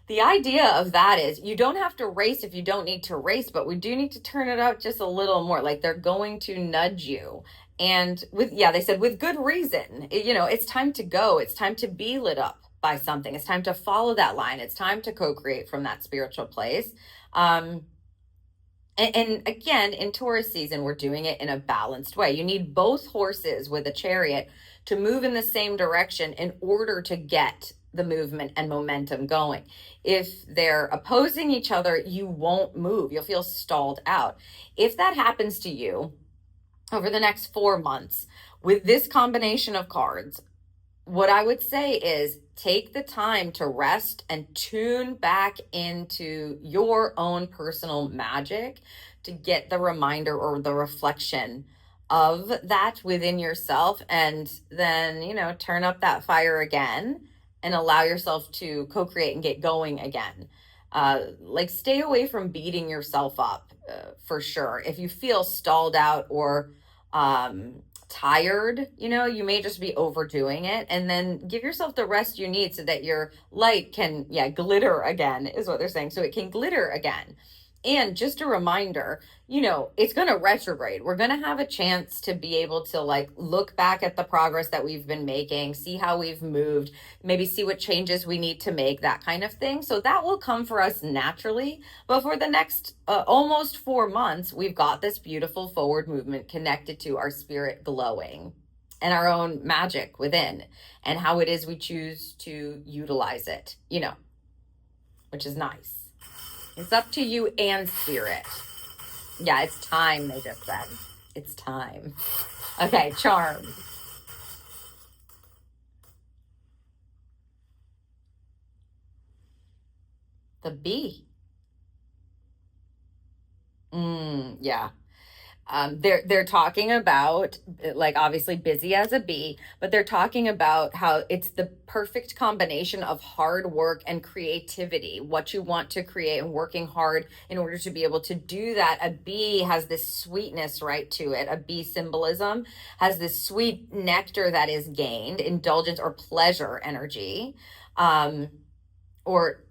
The idea of that is you don't have to race if you don't need to race, but we do need to turn it up just a little more. Like they're going to nudge you. And they said with good reason, it's time to go. It's time to be lit up by something. It's time to follow that line. It's time to co-create from that spiritual place. And again, in Taurus season, we're doing it in a balanced way. You need both horses with a chariot to move in the same direction in order to get the movement and momentum going. If they're opposing each other, you won't move. You'll feel stalled out. If that happens to you over the next 4 months with this combination of cards, what I would say is take the time to rest and tune back into your own personal magic to get the reminder or the reflection of that within yourself. And then, turn up that fire again and allow yourself to co-create and get going again. Like stay away from beating yourself up for sure. If you feel stalled out or tired, you may just be overdoing it, and then give yourself the rest you need so that your light can glitter again, is what they're saying, so it can glitter again. And just a reminder, it's going to retrograde. We're going to have a chance to be able to like look back at the progress that we've been making, see how we've moved, maybe see what changes we need to make, that kind of thing. So that will come for us naturally. But for the next almost 4 months, we've got this beautiful forward movement connected to our spirit glowing and our own magic within and how it is we choose to utilize it, which is nice. It's up to you and spirit. Yeah, it's time, they just said. It's time. Okay, charm. The bee. Yeah. They're talking about, like, obviously busy as a bee, but they're talking about how it's the perfect combination of hard work and creativity, what you want to create and working hard in order to be able to do that. A bee has this sweetness right to it. A bee symbolism has this sweet nectar that is gained, indulgence or pleasure energy, or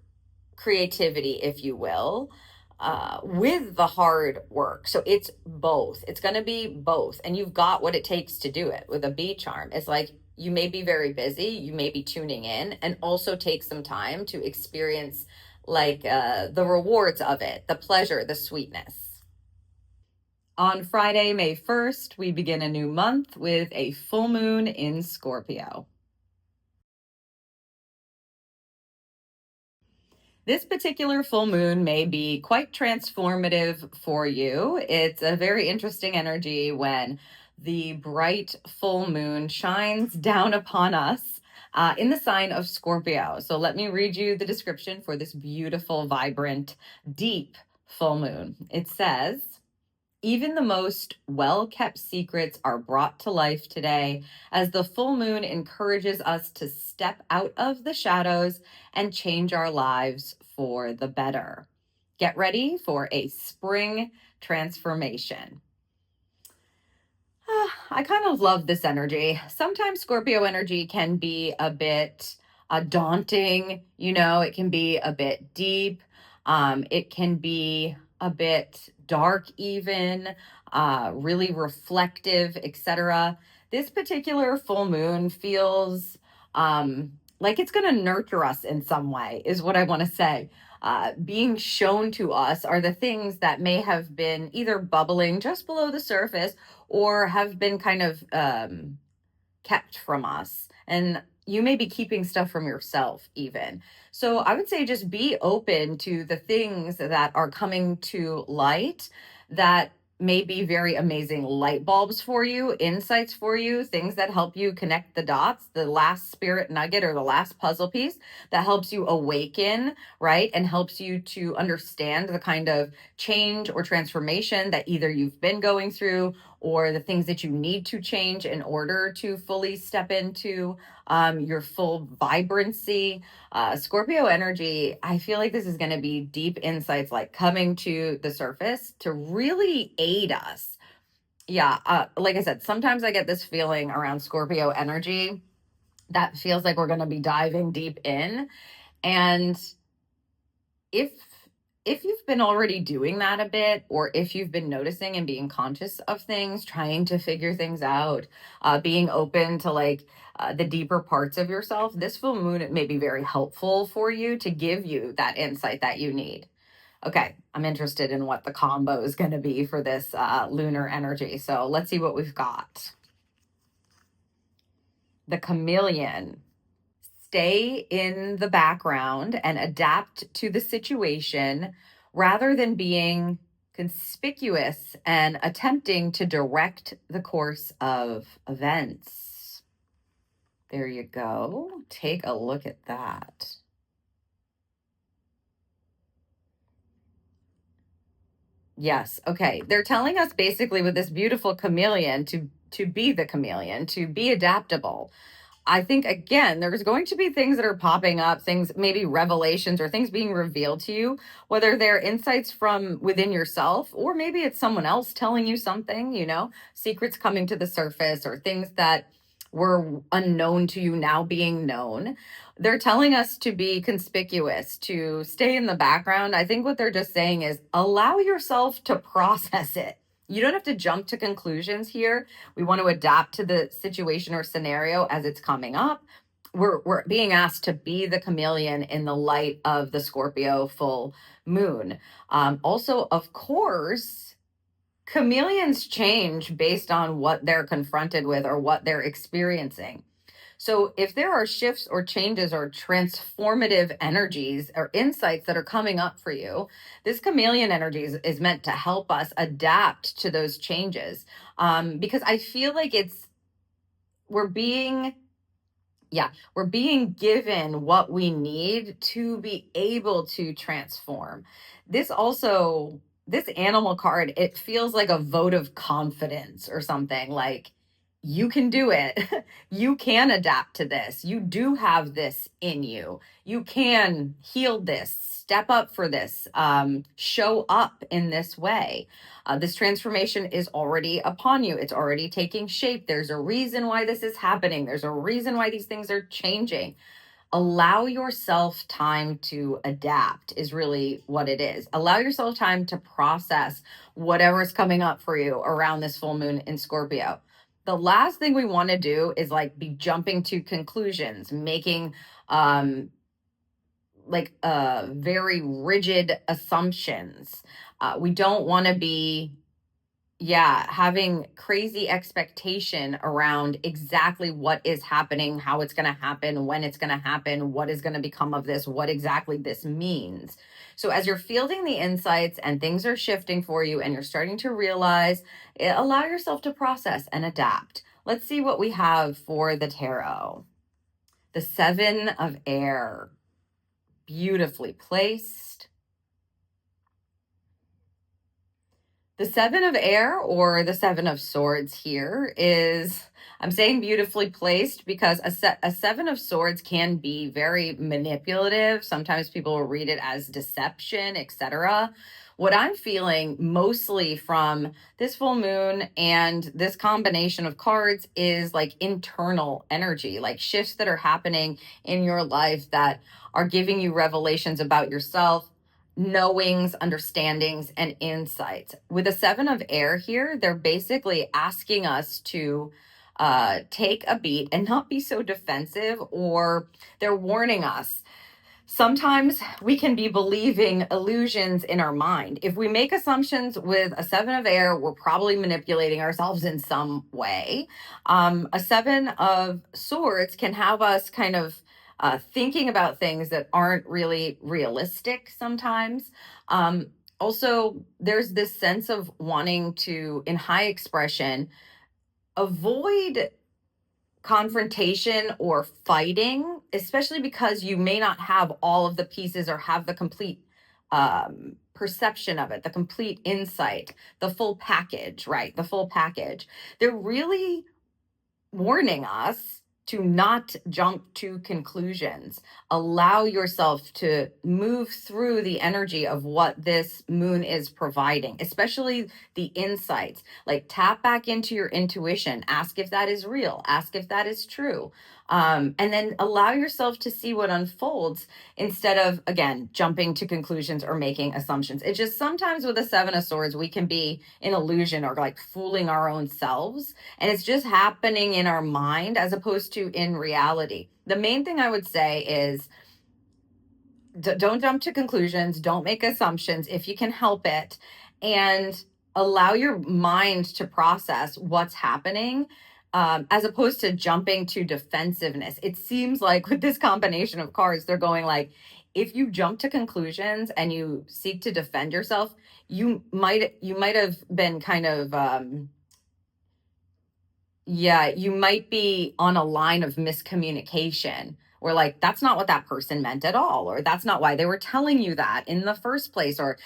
creativity, if you will. With the hard work. So it's both. It's going to be both. And you've got what it takes to do it with a bee charm. It's like you may be very busy, you may be tuning in, and also take some time to experience like the rewards of it, the pleasure, the sweetness. On Friday, May 1st, we begin a new month with a full moon in Scorpio. This particular full moon may be quite transformative for you. It's a very interesting energy when the bright full moon shines down upon us in the sign of Scorpio. So let me read you the description for this beautiful, vibrant, deep full moon. It says, even the most well-kept secrets are brought to life today as the full moon encourages us to step out of the shadows and change our lives for the better. Get ready for a spring transformation. I kind of love this energy. Sometimes Scorpio energy can be a bit daunting, it can be a bit deep. It can be a bit dark even, really reflective, etc. This particular full moon feels like it's going to nurture us in some way, is what I want to say. Being shown to us are the things that may have been either bubbling just below the surface or have been kind of kept from us. And you may be keeping stuff from yourself even. So I would say just be open to the things that are coming to light that may be very amazing light bulbs for you, insights for you, things that help you connect the dots, the last spirit nugget or the last puzzle piece that helps you awaken, right? And helps you to understand the kind of change or transformation that either you've been going through or the things that you need to change in order to fully step into your full vibrancy. Scorpio energy, I feel like this is going to be deep insights like coming to the surface to really aid us. Yeah, like I said, sometimes I get this feeling around Scorpio energy that feels like we're going to be diving deep in. And if you've been already doing that a bit, or if you've been noticing and being conscious of things, trying to figure things out, being open to like the deeper parts of yourself, this full moon may be very helpful for you to give you that insight that you need. Okay, I'm interested in what the combo is going to be for this lunar energy. So let's see what we've got. The chameleon. Stay in the background and adapt to the situation rather than being conspicuous and attempting to direct the course of events. There you go. Take a look at that. Yes. Okay. They're telling us basically with this beautiful chameleon to be the chameleon, to be adaptable. I think again, there's going to be things that are popping up, things, maybe revelations or things being revealed to you, whether they're insights from within yourself, or maybe it's someone else telling you something, secrets coming to the surface or things that were unknown to you now being known. They're telling us to be conspicuous, to stay in the background. I think what they're just saying is allow yourself to process it. You don't have to jump to conclusions here. We want to adapt to the situation or scenario as it's coming up. We're being asked to be the chameleon in the light of the Scorpio full moon. Also, of course, chameleons change based on what they're confronted with or what they're experiencing. So if there are shifts or changes or transformative energies or insights that are coming up for you, this chameleon energy is meant to help us adapt to those changes. Because I feel like we're being given what we need to be able to transform. This animal card, it feels like a vote of confidence or something, like you can do it. You can adapt to this. You do have this in you. You can heal this, step up for this, show up in this way. This transformation is already upon you. It's already taking shape. There's a reason why this is happening. There's a reason why these things are changing. Allow yourself time to adapt is really what it is. Allow yourself time to process whatever's coming up for you around this full moon in Scorpio. The last thing we want to do is like be jumping to conclusions, making very rigid assumptions. We don't want to be having crazy expectation around exactly what is happening, how it's going to happen, when it's going to happen, what is going to become of this, what exactly this means. So as you're fielding the insights and things are shifting for you and you're starting to realize, allow yourself to process and adapt. Let's see what we have for the tarot. The Seven of Air, beautifully placed. The Seven of Air, or the Seven of Swords here, is, I'm saying beautifully placed because a Seven of Swords can be very manipulative. Sometimes people will read it as deception, etc. What I'm feeling mostly from this full moon and this combination of cards is like internal energy, like shifts that are happening in your life that are giving you revelations about yourself, knowings, understandings, and insights. With the Seven of Air here, they're basically asking us to take a beat and not be so defensive, or they're warning us. Sometimes we can be believing illusions in our mind. If we make assumptions with a Seven of Air, we're probably manipulating ourselves in some way. A Seven of Swords can have us kind of thinking about things that aren't really realistic sometimes. Also, there's this sense of wanting to, in high expression, avoid confrontation or fighting, especially because you may not have all of the pieces or have the complete perception of it, the complete insight, the full package, right? The full package. They're really warning us to not jump to conclusions. Allow yourself to move through the energy of what this moon is providing, especially the insights. Like tap back into your intuition, ask if that is real, ask if that is true. And then allow yourself to see what unfolds instead of, again, jumping to conclusions or making assumptions. It's just sometimes with the Seven of Swords, we can be in illusion or like fooling our own selves. And it's just happening in our mind as opposed to in reality. The main thing I would say is don't jump to conclusions, don't make assumptions if you can help it, and allow your mind to process what's happening. As opposed to jumping to defensive-ness. It seems like with this combination of cards, they're going like, if you jump to conclusions and you seek to defend yourself, you might have been kind of you might be on a line of miscommunication, where like that's not what that person meant at all, or that's not why they were telling you that in the first place, or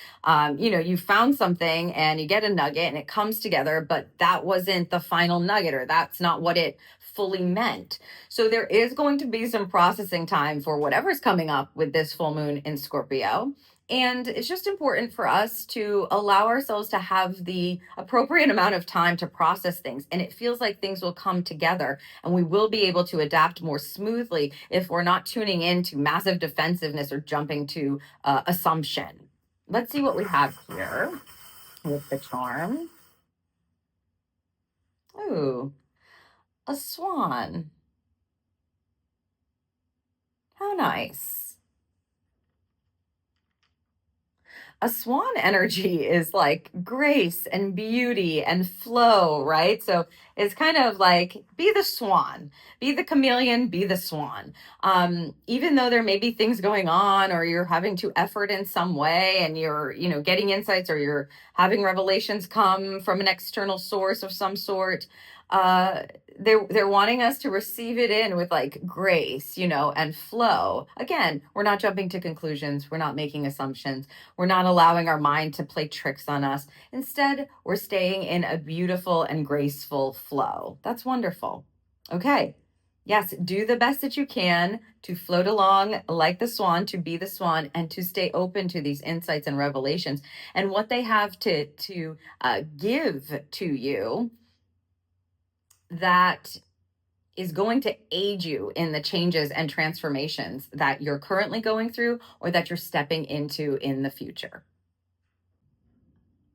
you found something and you get a nugget and it comes together, but that wasn't the final nugget, or that's not what it fully meant. So there is going to be some processing time for whatever's coming up with this full moon in Scorpio. And it's just important for us to allow ourselves to have the appropriate amount of time to process things. And it feels like things will come together and we will be able to adapt more smoothly if we're not tuning into massive defensiveness or jumping to assumption. Let's see what we have here with the charm. Ooh, a swan. How nice. A swan energy is like grace and beauty and flow, right? So it's kind of like be the swan, be the chameleon, be the swan. Even though there may be things going on, or you're having to effort in some way, and you're, getting insights, or you're having revelations come from an external source of some sort. Uh, they're wanting us to receive it in with like grace, and flow. Again, we're not jumping to conclusions, we're not making assumptions, we're not allowing our mind to play tricks on us. Instead, we're staying in a beautiful and graceful flow. That's wonderful. Okay. Yes, do the best that you can to float along like the swan, to be the swan, and to stay open to these insights and revelations and what they have to give to you that is going to aid you in the changes and transformations that you're currently going through or that you're stepping into in the future.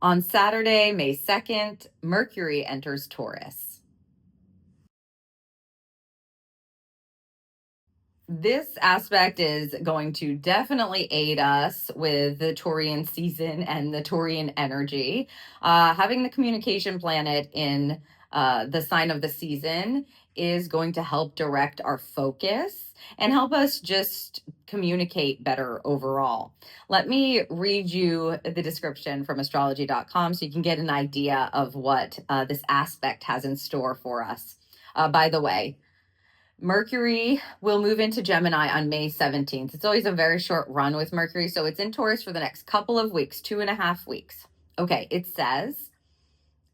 On Saturday, May 2nd, Mercury enters Taurus. This aspect is going to definitely aid us with the Taurian season and the Taurian energy. Having the communication planet in the sign of the season is going to help direct our focus and help us just communicate better overall. Let me read you the description from astrology.com so you can get an idea of what this aspect has in store for us. By the way, Mercury will move into Gemini on May 17th. It's always a very short run with Mercury, so it's in Taurus for the next couple of weeks, 2.5 weeks. Okay, it says,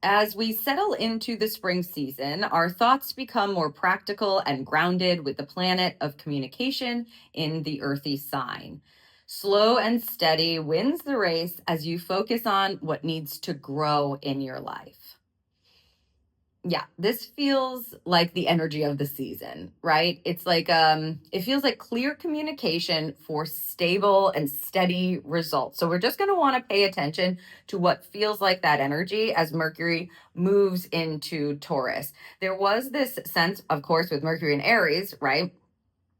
as we settle into the spring season, our thoughts become more practical and grounded with the planet of communication in the earthy sign. Slow and steady wins the race as you focus on what needs to grow in your life. Yeah, this feels like the energy of the season, right? It's like it feels like clear communication for stable and steady results. So we're just going to want to pay attention to what feels like that energy as Mercury moves into Taurus. There was this sense, of course, with Mercury and Aries, right?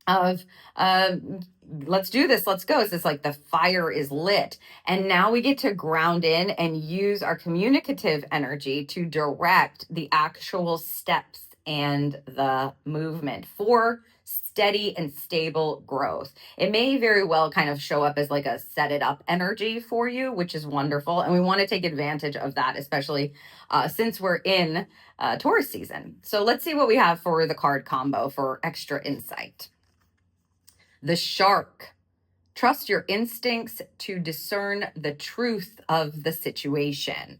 Of let's do this, let's go. It's like the fire is lit, and now we get to ground in and use our communicative energy to direct the actual steps and the movement for steady and stable growth. It may very well kind of show up as like a set it up energy for you, which is wonderful, and we want to take advantage of that, especially since we're in Taurus season. So let's see what we have for the card combo for extra insight. The Shark. Trust your instincts to discern the truth of the situation.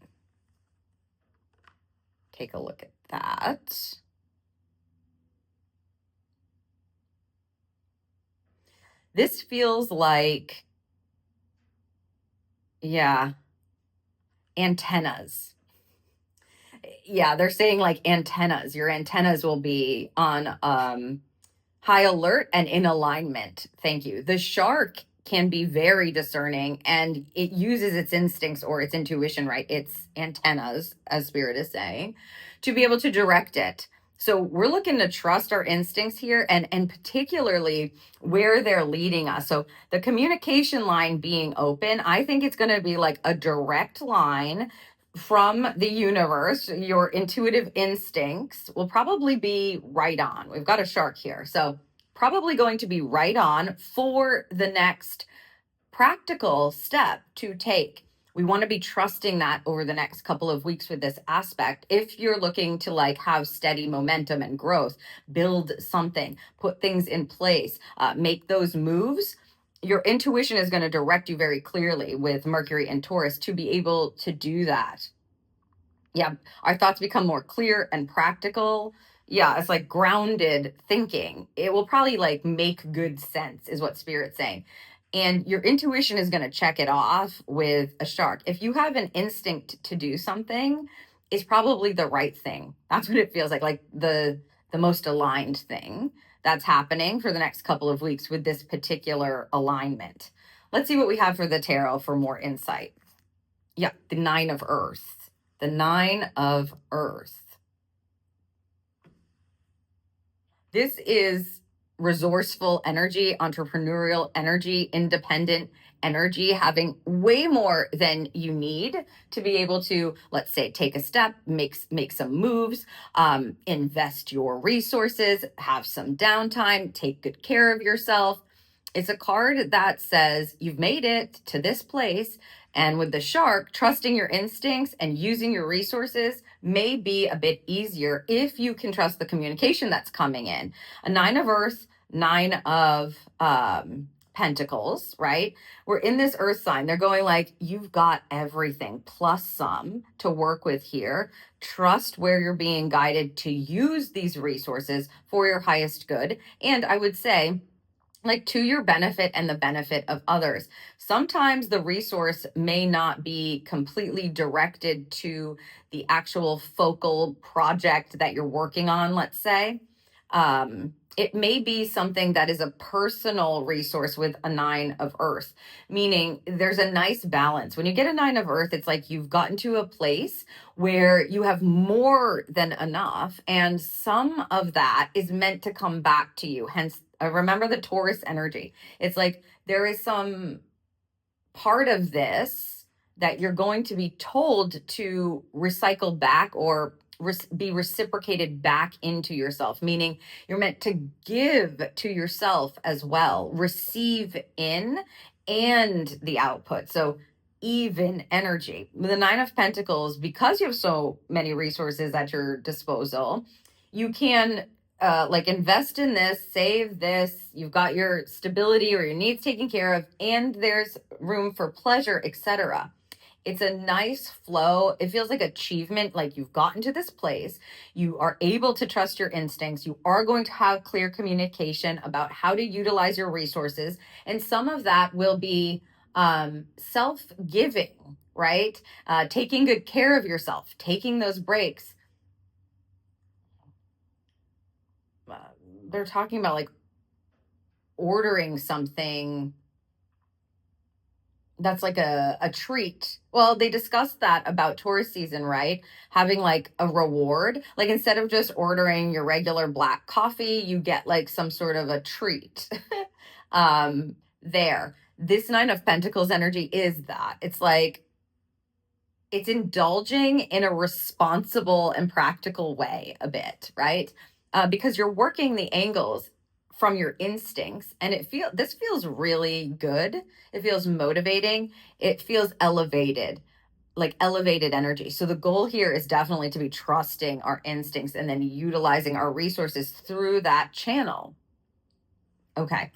Take a look at that. This feels like, yeah, antennas. Yeah, they're saying like antennas. Your antennas will be on high alert and in alignment. Thank you. The shark can be very discerning, and it uses its instincts or its intuition, right? Its antennas, as Spirit is saying, to be able to direct it. So we're looking to trust our instincts here, and particularly where they're leading us. So the communication line being open, I think it's going to be like a direct line from the universe. Your intuitive instincts will probably be right on. We've got a shark here. So probably going to be right on for the next practical step to take. We want to be trusting that over the next couple of weeks with this aspect. If you're looking to like have steady momentum and growth, build something, put things in place, make those moves, your intuition is going to direct you very clearly with Mercury and Taurus to be able to do that. Yeah, our thoughts become more clear and practical. Yeah, it's like grounded thinking. It will probably like make good sense, is what Spirit's saying. And your intuition is going to check it off with a shark. If you have an instinct to do something, it's probably the right thing. That's what it feels like the most aligned thing that's happening for the next couple of weeks with this particular alignment. Let's see what we have for the tarot for more insight. Yeah, the Nine of Earth. The Nine of Earth. This is resourceful energy, entrepreneurial energy, independent energy, having way more than you need to be able to, let's say, take a step, make some moves, invest your resources, have some downtime, take good care of yourself. It's a card that says you've made it to this place. And with the shark, trusting your instincts and using your resources may be a bit easier if you can trust the communication that's coming in. A Nine of Earth, Nine of Pentacles, right? We're in this Earth sign. They're going like, you've got everything plus some to work with here. Trust where you're being guided to use these resources for your highest good. And I would say, like to your benefit and the benefit of others. Sometimes the resource may not be completely directed to the actual focal project that you're working on, let's say. It may be something that is a personal resource with a Nine of Earth, meaning there's a nice balance. When you get a Nine of Earth, it's like you've gotten to a place where you have more than enough, and some of that is meant to come back to you. Hence, remember the Taurus energy. It's like there is some part of this that you're going to be told to recycle back or be reciprocated back into yourself, meaning you're meant to give to yourself as well, receive in and the output. So even energy. With the Nine of Pentacles, because you have so many resources at your disposal, you can like invest in this, save this, you've got your stability or your needs taken care of, and there's room for pleasure, etc. It's a nice flow. It feels like achievement, like you've gotten to this place. You are able to trust your instincts. You are going to have clear communication about how to utilize your resources. And some of that will be self-giving, right? Taking good care of yourself, taking those breaks. They're talking about like ordering something that's like a treat. Well, they discussed that about Taurus season, right? Having like a reward. Like instead of just ordering your regular black coffee, you get like some sort of a treat. There. This Nine of Pentacles energy is that. It's like it's indulging in a responsible and practical way a bit, right? Because you're working the angles from your instincts, and this feels really good. It feels motivating. It feels elevated, like elevated energy. So the goal here is definitely to be trusting our instincts and then utilizing our resources through that channel. Okay,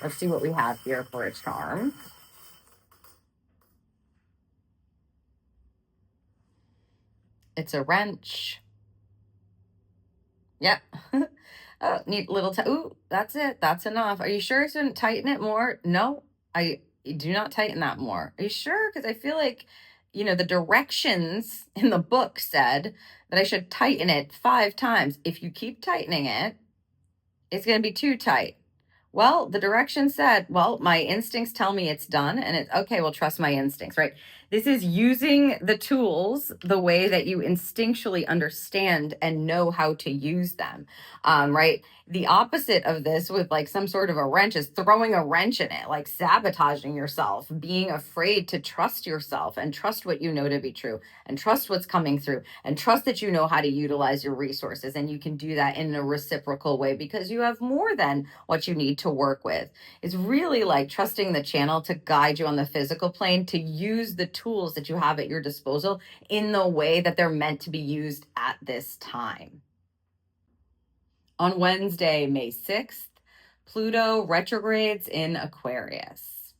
let's see what we have here for a charm. It's a wrench. Yep. Oh, neat little, ooh, that's it. That's enough. Are you sure I shouldn't tighten it more? No, I do not tighten that more. Are you sure? Because I feel like, the directions in the book said that I should tighten it 5 times. If you keep tightening it, it's going to be too tight. Well, the direction said, well, my instincts tell me it's done, and it's okay. Well, trust my instincts, right? This is using the tools the way that you instinctually understand and know how to use them, right? The opposite of this with like some sort of a wrench is throwing a wrench in it, like sabotaging yourself, being afraid to trust yourself and trust what you know to be true and trust what's coming through and trust that you know how to utilize your resources. And you can do that in a reciprocal way because you have more than what you need to work with. It's really like trusting the channel to guide you on the physical plane to use the tools that you have at your disposal in the way that they're meant to be used at this time. On Wednesday, May 6th, Pluto retrogrades in Aquarius.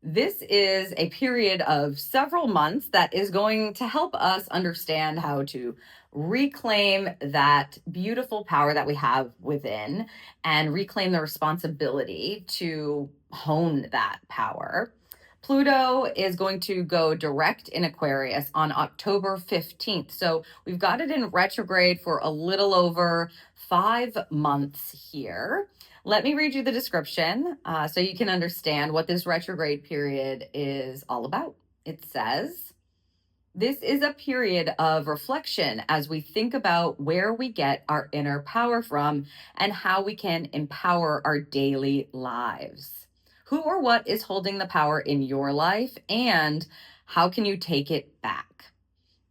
This is a period of several months that is going to help us understand how to reclaim that beautiful power that we have within and reclaim the responsibility to hone that power. Pluto is going to go direct in Aquarius on October 15th. So we've got it in retrograde for a little over 5 months here. Let me read you the description so you can understand what this retrograde period is all about. It says, this is a period of reflection as we think about where we get our inner power from and how we can empower our daily lives. Who or what is holding the power in your life, and how can you take it back?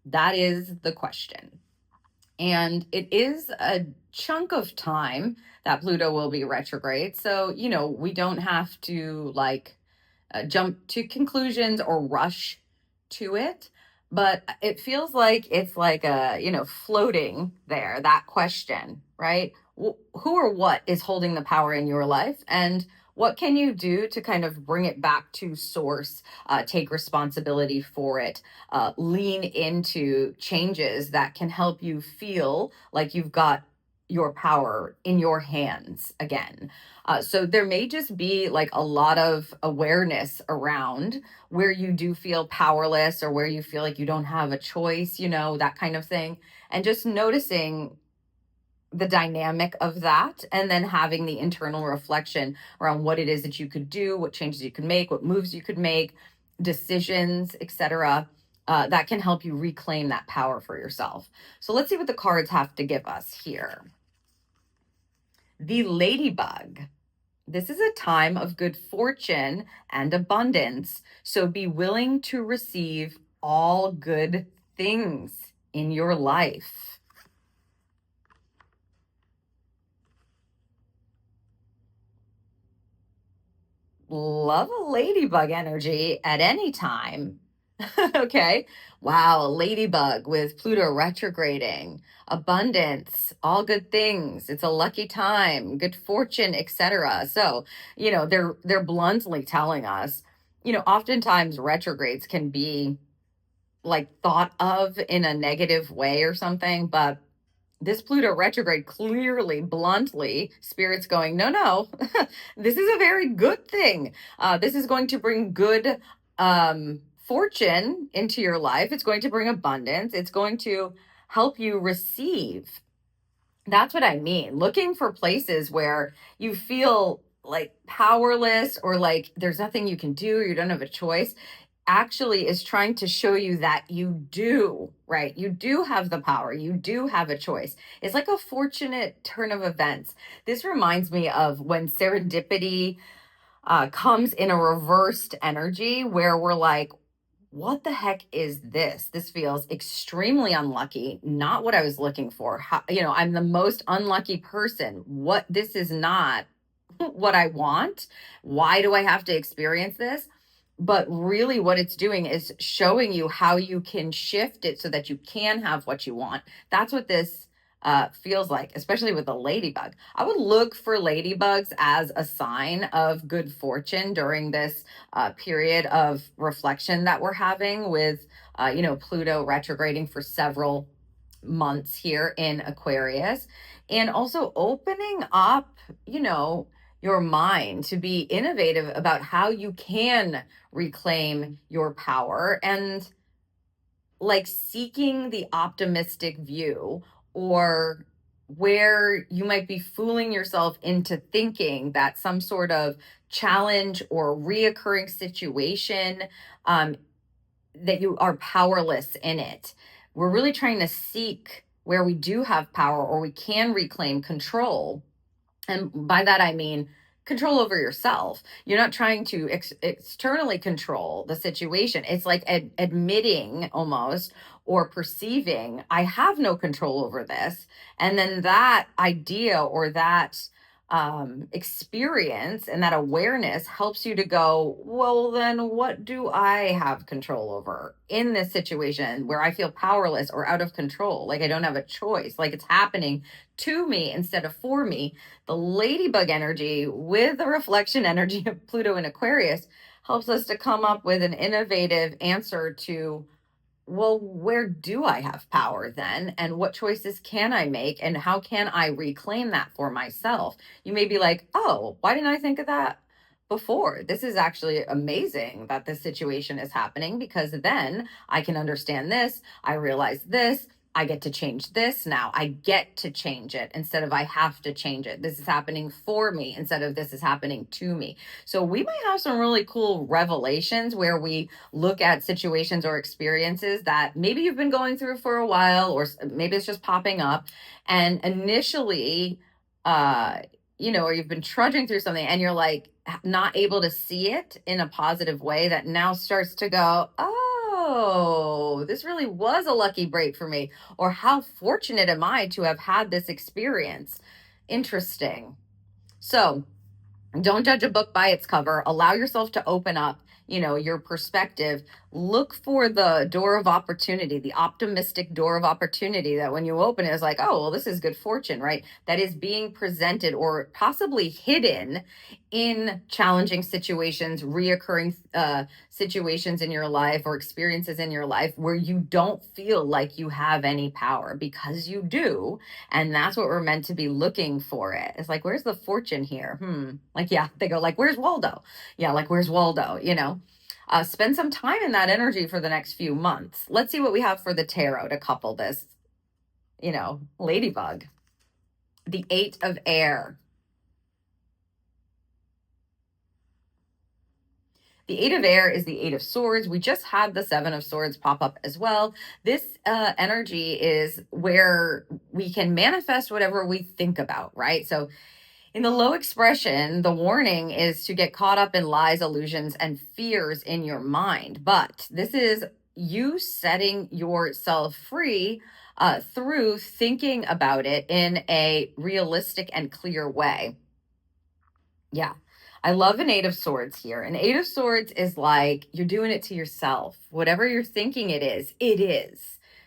That is the question. And it is a chunk of time that Pluto will be retrograde. So, we don't have to jump to conclusions or rush to it. But it feels like it's like floating there, that question, right? Who or what is holding the power in your life? And what can you do to kind of bring it back to source, take responsibility for it, lean into changes that can help you feel like you've got your power in your hands again. So there may just be like a lot of awareness around where you do feel powerless or where you feel like you don't have a choice, that kind of thing. And just noticing the dynamic of that and then having the internal reflection around what it is that you could do, what changes you could make, what moves you could make, decisions, etc. That can help you reclaim that power for yourself. So let's see what the cards have to give us here. The Ladybug. This is a time of good fortune and abundance, so be willing to receive all good things in your life. Love a ladybug energy at any time. Okay. Wow, a ladybug with Pluto retrograding, abundance, all good things. It's a lucky time, good fortune, etc. So, they're bluntly telling us, oftentimes retrogrades can be like thought of in a negative way or something, but this Pluto retrograde clearly, bluntly, Spirit's going, no, no, this is a very good thing. This is going to bring good fortune into your life. It's going to bring abundance. It's going to help you receive. That's what I mean. Looking for places where you feel like powerless or like there's nothing you can do, you don't have a choice, actually is trying to show you that you do, right? You do have the power. You do have a choice. It's like a fortunate turn of events. This reminds me of when serendipity comes in a reversed energy where we're like, what the heck is this? This feels extremely unlucky, not what I was looking for. I'm the most unlucky person. This is not what I want. Why do I have to experience this? But really, what it's doing is showing you how you can shift it so that you can have what you want. That's what this feels like, especially with a ladybug. I would look for ladybugs as a sign of good fortune during this period of reflection that we're having with, Pluto retrograding for several months here in Aquarius, and also opening up, your mind to be innovative about how you can reclaim your power and like seeking the optimistic view, or where you might be fooling yourself into thinking that some sort of challenge or reoccurring situation, um, that you are powerless in it. We're really trying to seek where we do have power or we can reclaim control, and by that, I mean control over yourself. You're not trying to externally control the situation. It's like admitting almost, or perceiving, I have no control over this. And then that idea or that experience and that awareness helps you to go, well, then what do I have control over in this situation where I feel powerless or out of control? Like I don't have a choice, like it's happening to me instead of for me. The ladybug energy with the reflection energy of Pluto and Aquarius helps us to come up with an innovative answer to, well, where do I have power then? And what choices can I make? And how can I reclaim that for myself? You may be like, oh, why didn't I think of that before? This is actually amazing that this situation is happening, because then I can understand this. I realize this. I get to change this now. I get to change it instead of I have to change it. This is happening for me instead of this is happening to me. So we might have some really cool revelations where we look at situations or experiences that maybe you've been going through for a while, or maybe it's just popping up. And initially, or you've been trudging through something and you're like not able to see it in a positive way, that now starts to go, oh, this really was a lucky break for me. Or how fortunate am I to have had this experience? Interesting. So, don't judge a book by its cover. Allow yourself to open up, your perspective. Look for the door of opportunity, the optimistic door of opportunity, that when you open it, it's like, oh, well, this is good fortune, right? That is being presented or possibly hidden in challenging situations, reoccurring situations in your life or experiences in your life where you don't feel like you have any power, because you do. And that's what we're meant to be looking for. It's like, where's the fortune here? Like, yeah, they go like, where's Waldo? Yeah, like, where's Waldo? Spend some time in that energy for the next few months. Let's see what we have for the tarot to couple this, ladybug. The Eight of Air. The Eight of Air is the Eight of Swords. We just had the Seven of Swords pop up as well. This energy is where we can manifest whatever we think about, right? So in the low expression, the warning is to get caught up in lies, illusions, and fears in your mind. But this is you setting yourself free through thinking about it in a realistic and clear way. Yeah. I love an Eight of Swords here. An Eight of Swords is like you're doing it to yourself. Whatever you're thinking it is, it is.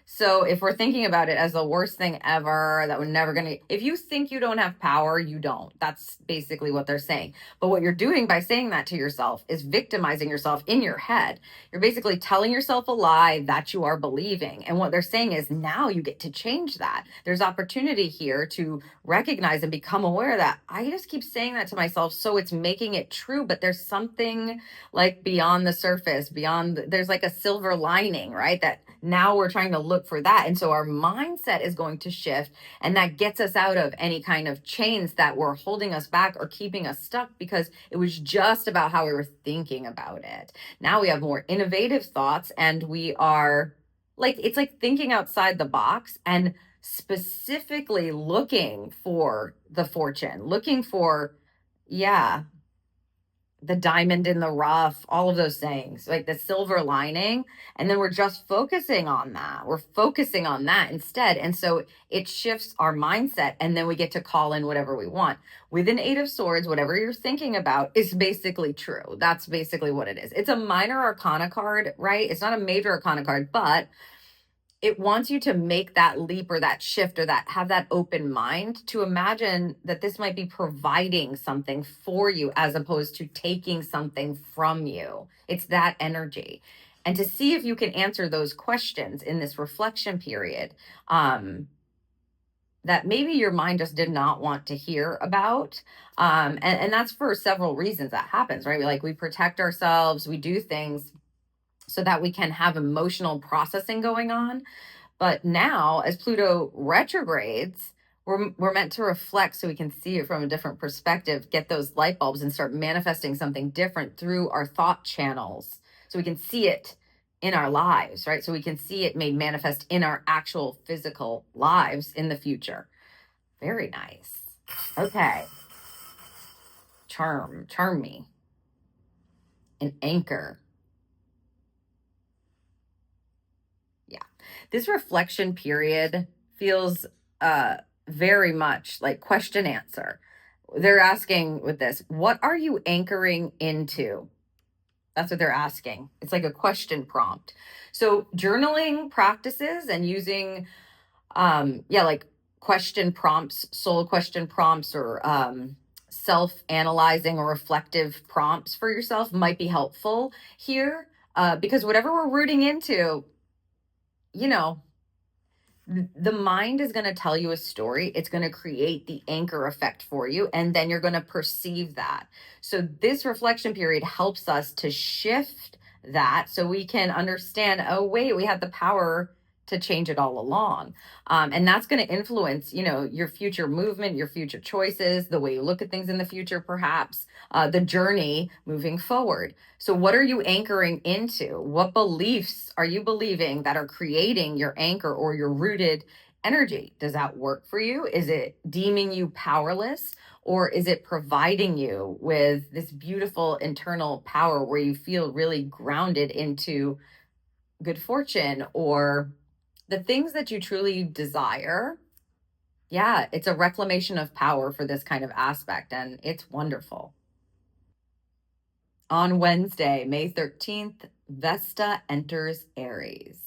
So if we're thinking about it as the worst thing ever, that we're never going to, if you think you don't have power, you don't. That's basically what they're saying. But what you're doing by saying that to yourself is victimizing yourself in your head. You're basically telling yourself a lie that you are believing. And what they're saying is now you get to change that. There's opportunity here to recognize and become aware that I just keep saying that to myself. So it's making it true, but there's something like beyond the surface, there's like a silver lining, right? That now we're trying to look for that. And so our mindset is going to shift, and that gets us out of any kind of chains that were holding us back or keeping us stuck because it was just about how we were thinking about it. Now we have more innovative thoughts, and we are like, it's like thinking outside the box and specifically looking for the fortune, looking for, yeah, the diamond in the rough, all of those things, like the silver lining. And then we're just focusing on that. We're focusing on that instead. And so it shifts our mindset, and then we get to call in whatever we want. With an Eight of Swords, whatever you're thinking about is basically true. That's basically what it is. It's a minor arcana card, right? It's not a major arcana card, but it wants you to make that leap or that shift or that have that open mind to imagine that this might be providing something for you as opposed to taking something from you. It's that energy. And to see if you can answer those questions in this reflection period, that maybe your mind just did not want to hear about. And that's for several reasons that happens, right? Like we protect ourselves, we do things so that we can have emotional processing going on. But now, as Pluto retrogrades, we're meant to reflect so we can see it from a different perspective, get those light bulbs and start manifesting something different through our thought channels. So we can see it in our lives, right? So we can see it made manifest in our actual physical lives in the future. Very nice. Okay. Charm me. An anchor. This reflection period feels very much like question answer. They're asking with this, what are you anchoring into? That's what they're asking. It's like a question prompt. So journaling practices and using like question prompts, soul question prompts, or self-analyzing or reflective prompts for yourself might be helpful here, because whatever we're rooting into, the mind is going to tell you a story. It's going to create the anchor effect for you, and then you're going to perceive that. So this reflection period helps us to shift that so we can understand, oh, wait, we had the power to change it all along. And that's going to influence, your future movement, your future choices, the way you look at things in the future, perhaps, the journey moving forward. So what are you anchoring into? What beliefs are you believing that are creating your anchor or your rooted energy? Does that work for you? Is it deeming you powerless? Or is it providing you with this beautiful internal power where you feel really grounded into good fortune or the things that you truly desire? Yeah, it's a reclamation of power for this kind of aspect, and it's wonderful. On Wednesday, May 13th, Vesta enters Aries.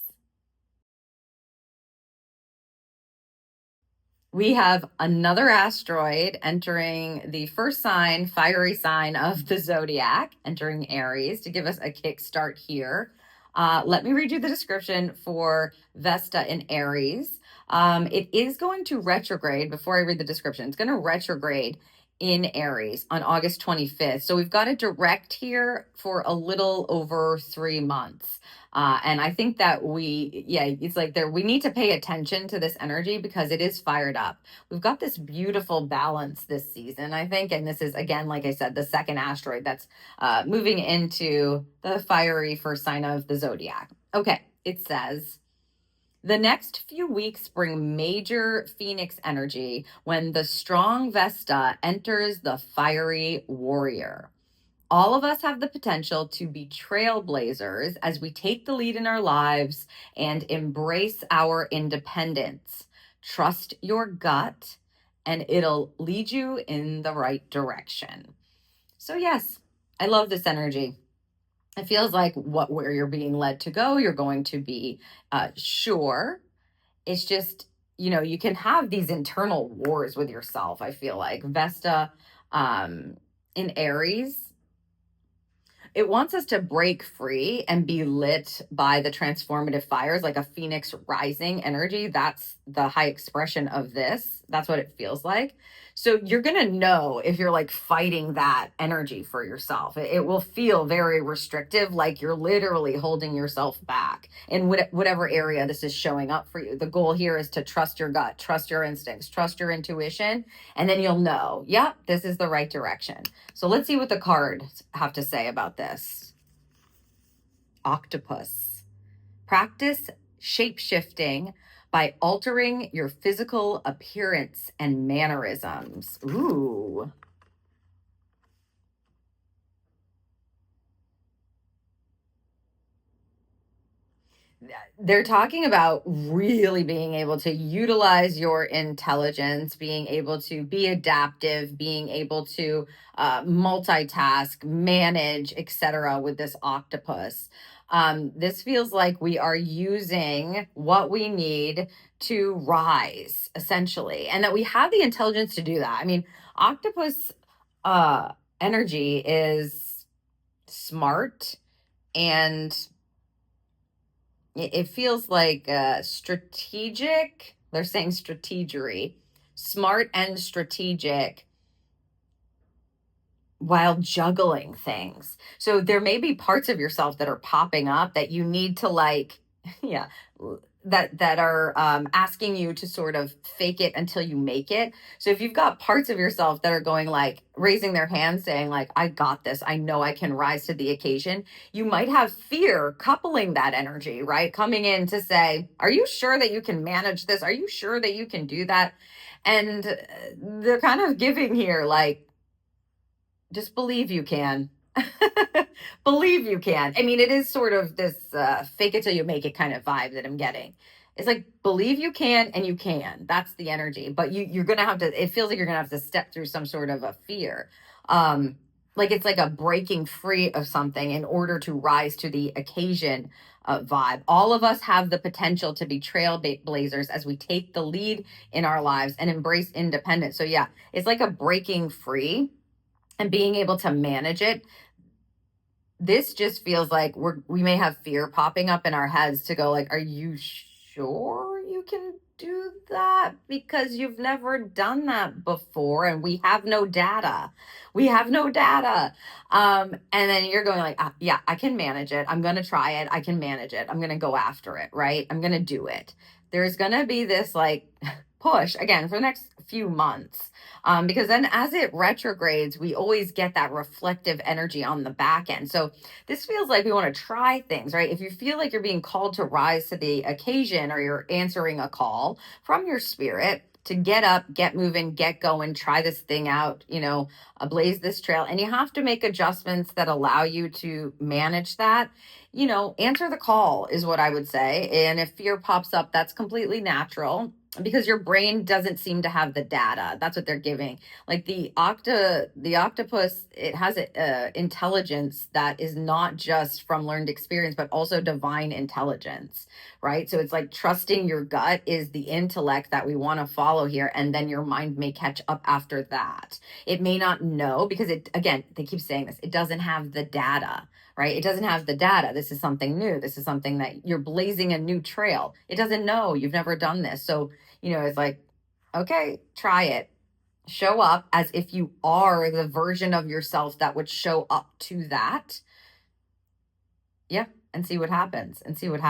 We have another asteroid entering the first sign, fiery sign of the zodiac, entering Aries to give us a kickstart here. Let me read you the description for Vesta in Aries. It is going to retrograde. Before I read the description, it's going to retrograde in Aries on August 25th. So we've got it direct here for a little over 3 months. And I think that it's like we need to pay attention to this energy because it is fired up. We've got this beautiful balance this season, I think. And this is, again, like I said, the second asteroid that's moving into the fiery first sign of the zodiac. Okay, it says, the next few weeks bring major Phoenix energy when the strong Vesta enters the fiery warrior. All of us have the potential to be trailblazers as we take the lead in our lives and embrace our independence. Trust your gut, and it'll lead you in the right direction. So yes, I love this energy. It feels like where you're being led to go, you're going to be sure. It's just, you can have these internal wars with yourself. I feel like Vesta um, in Aries, it wants us to break free and be lit by the transformative fires, like a phoenix rising energy. That's the high expression of this. That's what it feels like. So you're going to know if you're like fighting that energy for yourself. It will feel very restrictive, like you're literally holding yourself back in whatever area this is showing up for you. The goal here is to trust your gut, trust your instincts, trust your intuition, and then you'll know, yep, this is the right direction. So let's see what the cards have to say about this. Octopus. Practice shape-shifting by altering your physical appearance and mannerisms. Ooh. They're talking about really being able to utilize your intelligence, being able to be adaptive, being able to multitask, manage, etc. with this octopus. This feels like we are using what we need to rise, essentially, and that we have the intelligence to do that. I mean, octopus energy is smart, and it feels like strategic. They're saying strategery, smart and strategic while juggling things. So there may be parts of yourself that are popping up that you need to like, yeah, that are asking you to sort of fake it until you make it. So if you've got parts of yourself that are going like raising their hands saying like, I got this, I know I can rise to the occasion, you might have fear coupling that energy, right? Coming in to say, are you sure that you can manage this? Are you sure that you can do that? And they're kind of giving here like, just believe you can. Believe you can. I mean, it is sort of this fake it till you make it kind of vibe that I'm getting. It's like believe you can and you can. That's the energy. But you're gonna have to. It feels like you're gonna have to step through some sort of a fear. Like it's like a breaking free of something in order to rise to the occasion vibe. All of us have the potential to be trailblazers as we take the lead in our lives and embrace independence. So yeah, it's like a breaking free and being able to manage it. This just feels like we may have fear popping up in our heads to go like, are you sure you can do that? Because you've never done that before and we have no data. We have no data. And then you're going like, yeah, I can manage it. I'm going to try it. I can manage it. I'm going to go after it, right? I'm going to do it. There's going to be this like push again for the next few months. Because then as it retrogrades, we always get that reflective energy on the back end. So this feels like we want to try things, right? If you feel like you're being called to rise to the occasion or you're answering a call from your spirit to get up, get moving, get going, try this thing out, blaze this trail. And you have to make adjustments that allow you to manage that. Answer the call is what I would say. And if fear pops up, that's completely natural because your brain doesn't seem to have the data. That's what they're giving. Like the octopus, it has intelligence that is not just from learned experience, but also divine intelligence, right? So it's like trusting your gut is the intellect that we want to follow here, and then your mind may catch up after that. It may not know because again, they keep saying this, it doesn't have the data, right? It doesn't have the data. This is something new. This is something that you're blazing a new trail. It doesn't know. You've never done this. So, it's like, okay, try it. Show up as if you are the version of yourself that would show up to that. Yeah, and see what happens. Let's see what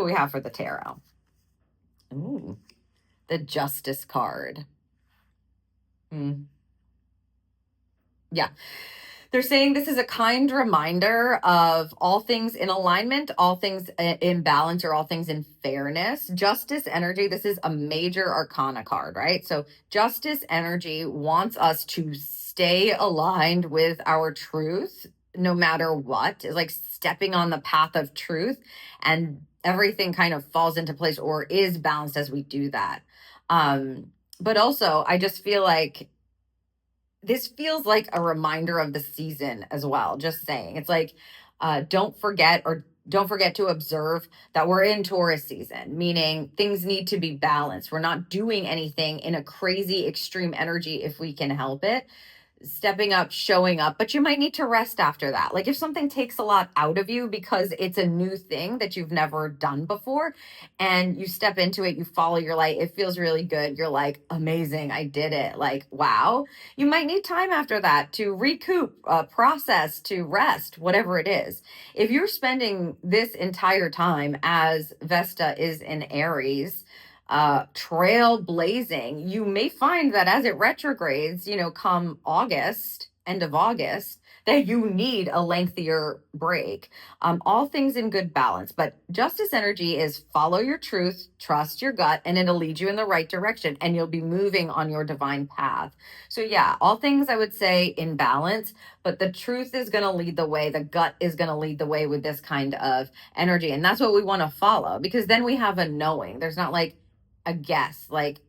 we have for the tarot. Ooh, the Justice card. Yeah. They're saying this is a kind reminder of all things in alignment, all things in balance, or all things in fairness. Justice energy, this is a major arcana card, right? So justice energy wants us to stay aligned with our truth no matter what. It's like stepping on the path of truth and everything kind of falls into place or is balanced as we do that. But also, I just feel like this feels like a reminder of the season as well. Just saying. It's like, don't forget to observe that we're in Taurus season, meaning things need to be balanced. We're not doing anything in a crazy extreme energy if we can help it. Stepping up, showing up, but you might need to rest after that. Like if something takes a lot out of you because it's a new thing that you've never done before and you step into it, you follow your light, it feels really good. You're like, amazing, I did it. Like, wow. You might need time after that to recoup, process, to rest, whatever it is. If you're spending this entire time as Vesta is in Aries, trailblazing, you may find that as it retrogrades, come August, end of August, that you need a lengthier break. All things in good balance, but justice energy is follow your truth, trust your gut, and it'll lead you in the right direction and you'll be moving on your divine path. So yeah, all things I would say in balance, but the truth is going to lead the way. The gut is going to lead the way with this kind of energy. And that's what we want to follow, because then we have a knowing. There's not like a guess, like,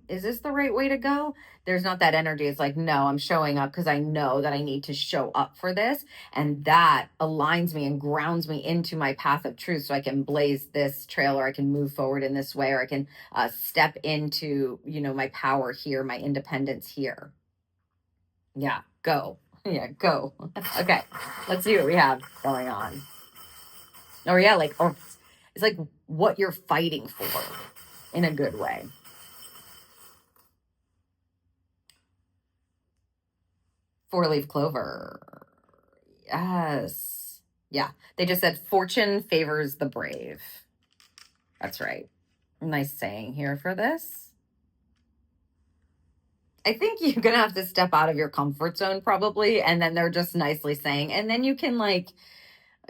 is this the right way to go? There's not that energy. It's like, no, I'm showing up because I know that I need to show up for this. And that aligns me and grounds me into my path of truth so I can blaze this trail, or I can move forward in this way, or I can step into, my power here, my independence here. Yeah, go. Yeah, go. Okay, let's see what we have going on. Or yeah, it's like what you're fighting for in a good way. Four-leaf clover. Yes. Yeah. They just said fortune favors the brave. That's right. Nice saying here for this. I think you're going to have to step out of your comfort zone probably. And then they're just nicely saying, and then you can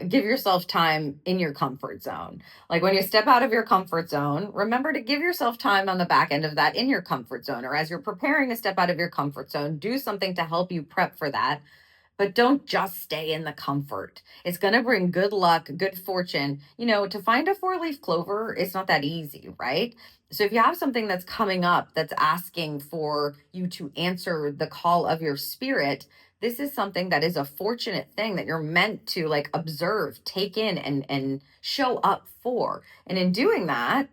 give yourself time in your comfort zone. Like when you step out of your comfort zone, remember to give yourself time on the back end of that in your comfort zone, or as you're preparing to step out of your comfort zone, do something to help you prep for that. But don't just stay in the comfort. It's going to bring good luck, good fortune. To find a four-leaf clover, it's not that easy, right? So if you have something that's coming up that's asking for you to answer the call of your spirit, this is something that is a fortunate thing that you're meant to observe, take in, and show up for. And in doing that,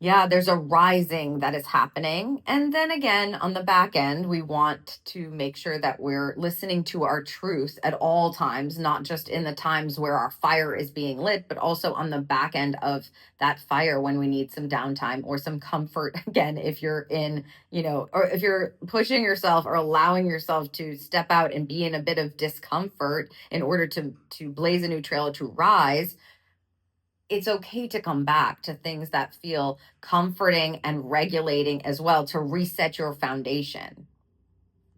yeah, there's a rising that is happening. And then again, on the back end, we want to make sure that we're listening to our truth at all times, not just in the times where our fire is being lit, but also on the back end of that fire when we need some downtime or some comfort. Again, if you're in, or if you're pushing yourself or allowing yourself to step out and be in a bit of discomfort in order to blaze a new trail, to rise, it's okay to come back to things that feel comforting and regulating as well, to reset your foundation.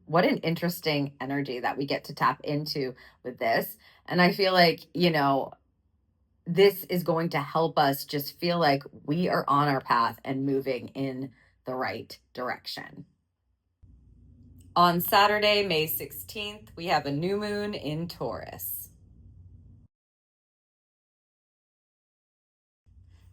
What an interesting energy that we get to tap into with this. And I feel like, this is going to help us just feel like we are on our path and moving in the right direction. On Saturday, May 16th, we have a new moon in Taurus.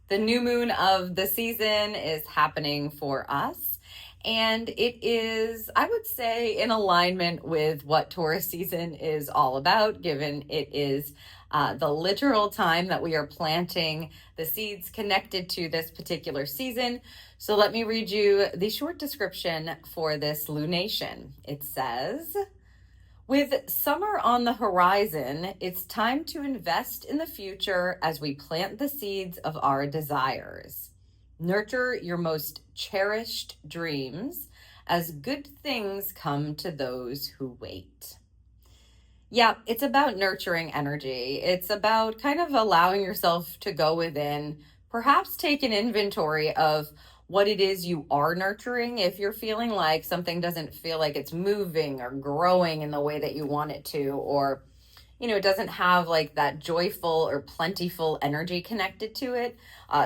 The new moon of the season is happening for us, and it is, I would say, in alignment with what Taurus season is all about, given it is the literal time that we are planting the seeds connected to this particular season. So let me read you the short description for this lunation. It says, with summer on the horizon, it's time to invest in the future as we plant the seeds of our desires. Nurture your most cherished dreams as good things come to those who wait. Yeah, it's about nurturing energy. It's about kind of allowing yourself to go within, perhaps take an inventory of what it is you are nurturing. If you're feeling like something doesn't feel like it's moving or growing in the way that you want it to, or, it doesn't have that joyful or plentiful energy connected to it,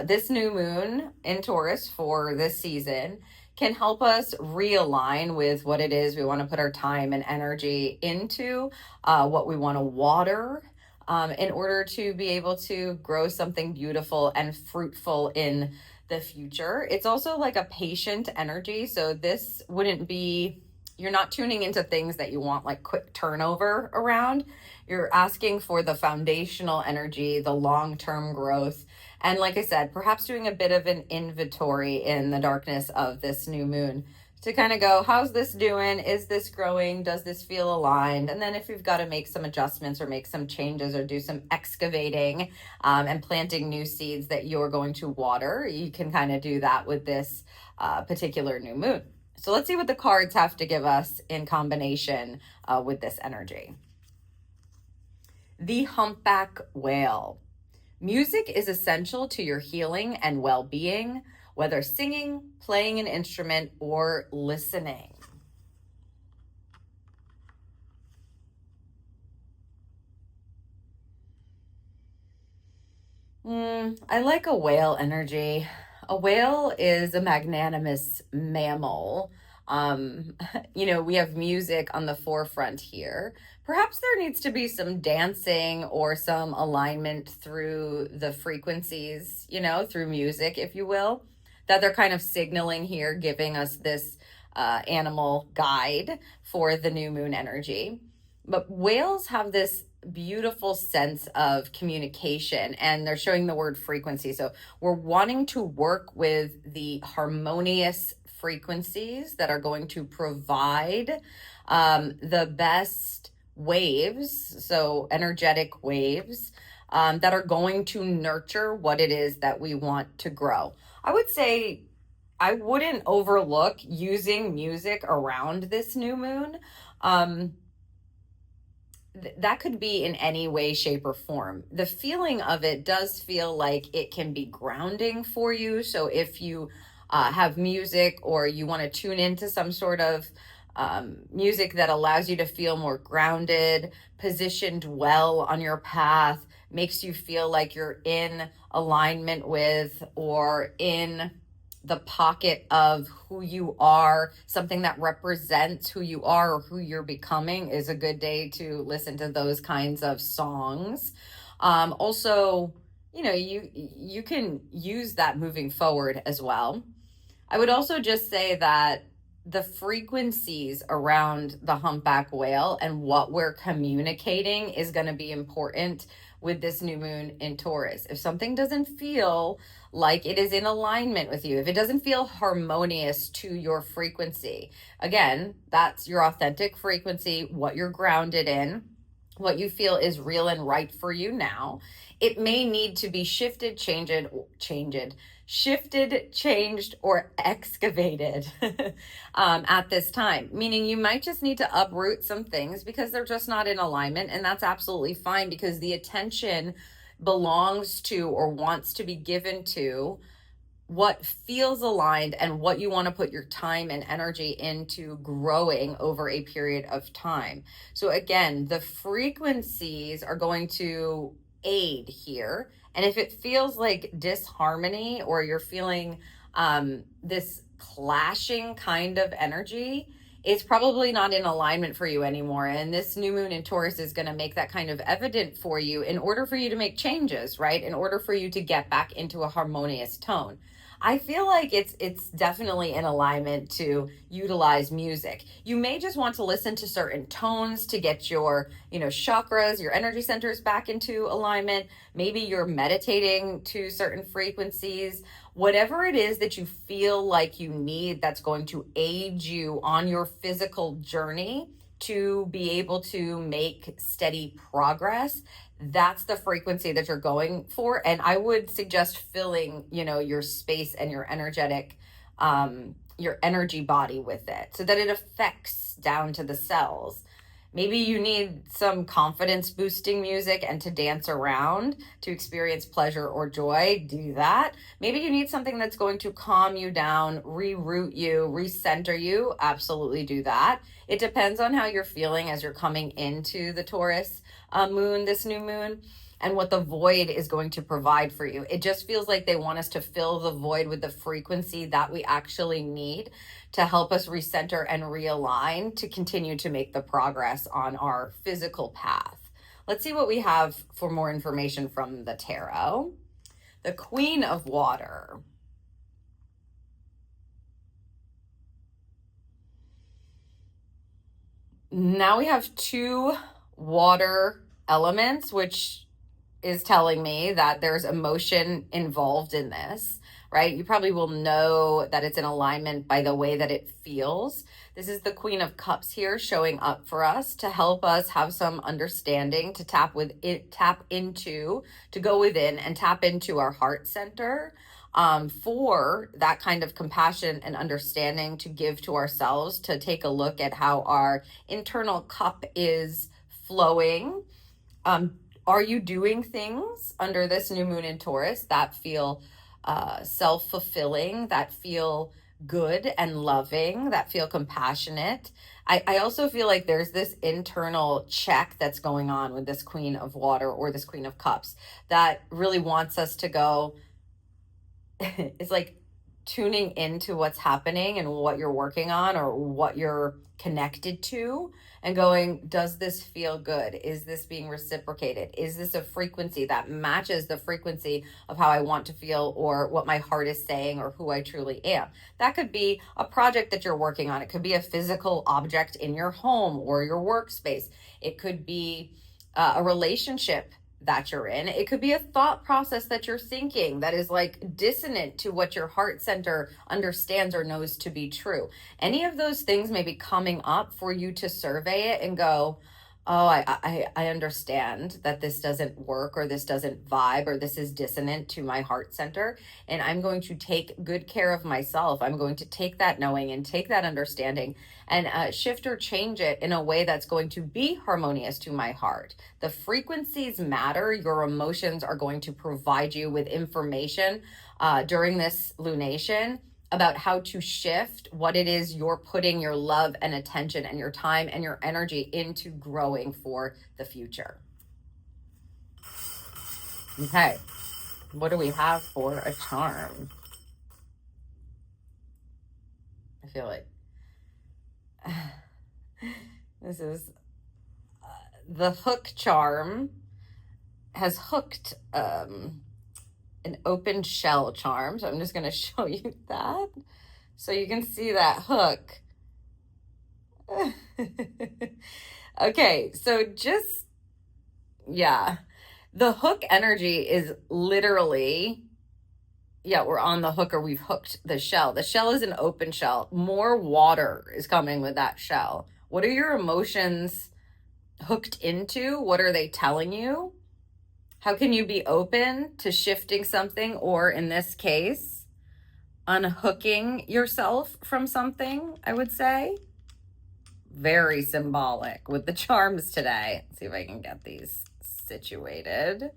this new moon in Taurus for this season can help us realign with what it is we want to put our time and energy into, what we want to water, in order to be able to grow something beautiful and fruitful in the future. It's also like a patient energy. So this wouldn't be You're not tuning into things that you want like quick turnover around. You're asking for the foundational energy, the long-term growth. And like I said, perhaps doing a bit of an inventory in the darkness of this new moon to kind of go, how's this doing? Is this growing? Does this feel aligned? And then if you've got to make some adjustments or make some changes or do some excavating and planting new seeds that you're going to water, you can kind of do that with this particular new moon. So let's see what the cards have to give us in combination with this energy. The humpback whale. Music is essential to your healing and well-being, whether singing, playing an instrument, or listening. I like a whale energy. A whale is a magnanimous mammal. We have music on the forefront here. Perhaps there needs to be some dancing or some alignment through the frequencies, through music, if you will, that they're kind of signaling here, giving us this animal guide for the new moon energy. But whales have this beautiful sense of communication, and they're showing the word frequency. So we're wanting to work with the harmonious frequencies that are going to provide the best waves, so energetic waves that are going to nurture what it is that we want to grow. I would say I wouldn't overlook using music around this new moon. That could be in any way, shape, or form. The feeling of it does feel like it can be grounding for you. So if you have music or you want to tune into some sort of music that allows you to feel more grounded, positioned well on your path, makes you feel like you're in alignment with or in the pocket of who you are, something that represents who you are or who you're becoming, is a good day to listen to those kinds of songs. Also, you can use that moving forward as well. I would also just say that the frequencies around the humpback whale and what we're communicating is going to be important with this new moon in Taurus. If something doesn't feel like it is in alignment with you, if it doesn't feel harmonious to your frequency, again, that's your authentic frequency, what you're grounded in, what you feel is real and right for you now. It may need to be shifted, changed, or excavated at this time. Meaning you might just need to uproot some things because they're just not in alignment, and that's absolutely fine because the attention belongs to or wants to be given to what feels aligned and what you want to put your time and energy into growing over a period of time. So again, the frequencies are going to aid here. And if it feels like disharmony or you're feeling this clashing kind of energy, it's probably not in alignment for you anymore. And this new moon in Taurus is going to make that kind of evident for you in order for you to make changes, right? In order for you to get back into a harmonious tone. I feel like it's definitely in alignment to utilize music. You may just want to listen to certain tones to get your, chakras, your energy centers back into alignment. Maybe you're meditating to certain frequencies. Whatever it is that you feel like you need that's going to aid you on your physical journey to be able to make steady progress, that's the frequency that you're going for. And I would suggest filling, your space and your your energy body with it so that it affects down to the cells. Maybe you need some confidence boosting music and to dance around to experience pleasure or joy. Do that. Maybe you need something that's going to calm you down, reroute you, recenter you. Absolutely do that. It depends on how you're feeling as you're coming into the Taurus moon, this new moon, and what the void is going to provide for you. It just feels like they want us to fill the void with the frequency that we actually need to help us recenter and realign to continue to make the progress on our physical path. Let's see what we have for more information from the tarot. The Queen of Water. Now we have two water elements, which is telling me that there's emotion involved in this, right? You probably will know that it's in alignment by the way that it feels. This is the Queen of Cups here showing up for us to help us have some understanding, to tap into, to go within and tap into our heart center, for that kind of compassion and understanding to give to ourselves, to take a look at how our internal cup is flowing. Are you doing things under this new moon in Taurus that feel self-fulfilling, that feel good and loving, that feel compassionate? I also feel like there's this internal check that's going on with this Queen of Water or this Queen of Cups that really wants us to go, it's like tuning into what's happening and what you're working on or what you're connected to, and going, does this feel good? Is this being reciprocated? Is this a frequency that matches the frequency of how I want to feel or what my heart is saying or who I truly am? That could be a project that you're working on. It could be a physical object in your home or your workspace. It could be a relationship that you're in. It could be a thought process that you're thinking that is like dissonant to what your heart center understands or knows to be true. Any of those things may be coming up for you to survey it and go, oh, I understand that this doesn't work or this doesn't vibe or this is dissonant to my heart center. And I'm going to take good care of myself. I'm going to take that knowing and take that understanding and shift or change it in a way that's going to be harmonious to my heart. The frequencies matter. Your emotions are going to provide you with information during this lunation about how to shift what it is you're putting your love and attention and your time and your energy into growing for the future. Okay, what do we have for a charm? I feel like this is the hook charm has hooked an open shell charm. So I'm just going to show you that so you can see that hook. Okay, so just, yeah, the hook energy is literally, yeah, we're on the hook or we've hooked the shell. The shell is an open shell. More water is coming with that shell. What are your emotions hooked into? What are they telling you? How can you be open to shifting something, or in this case, unhooking yourself from something, I would say? Very symbolic with the charms today. Let's see if I can get these situated.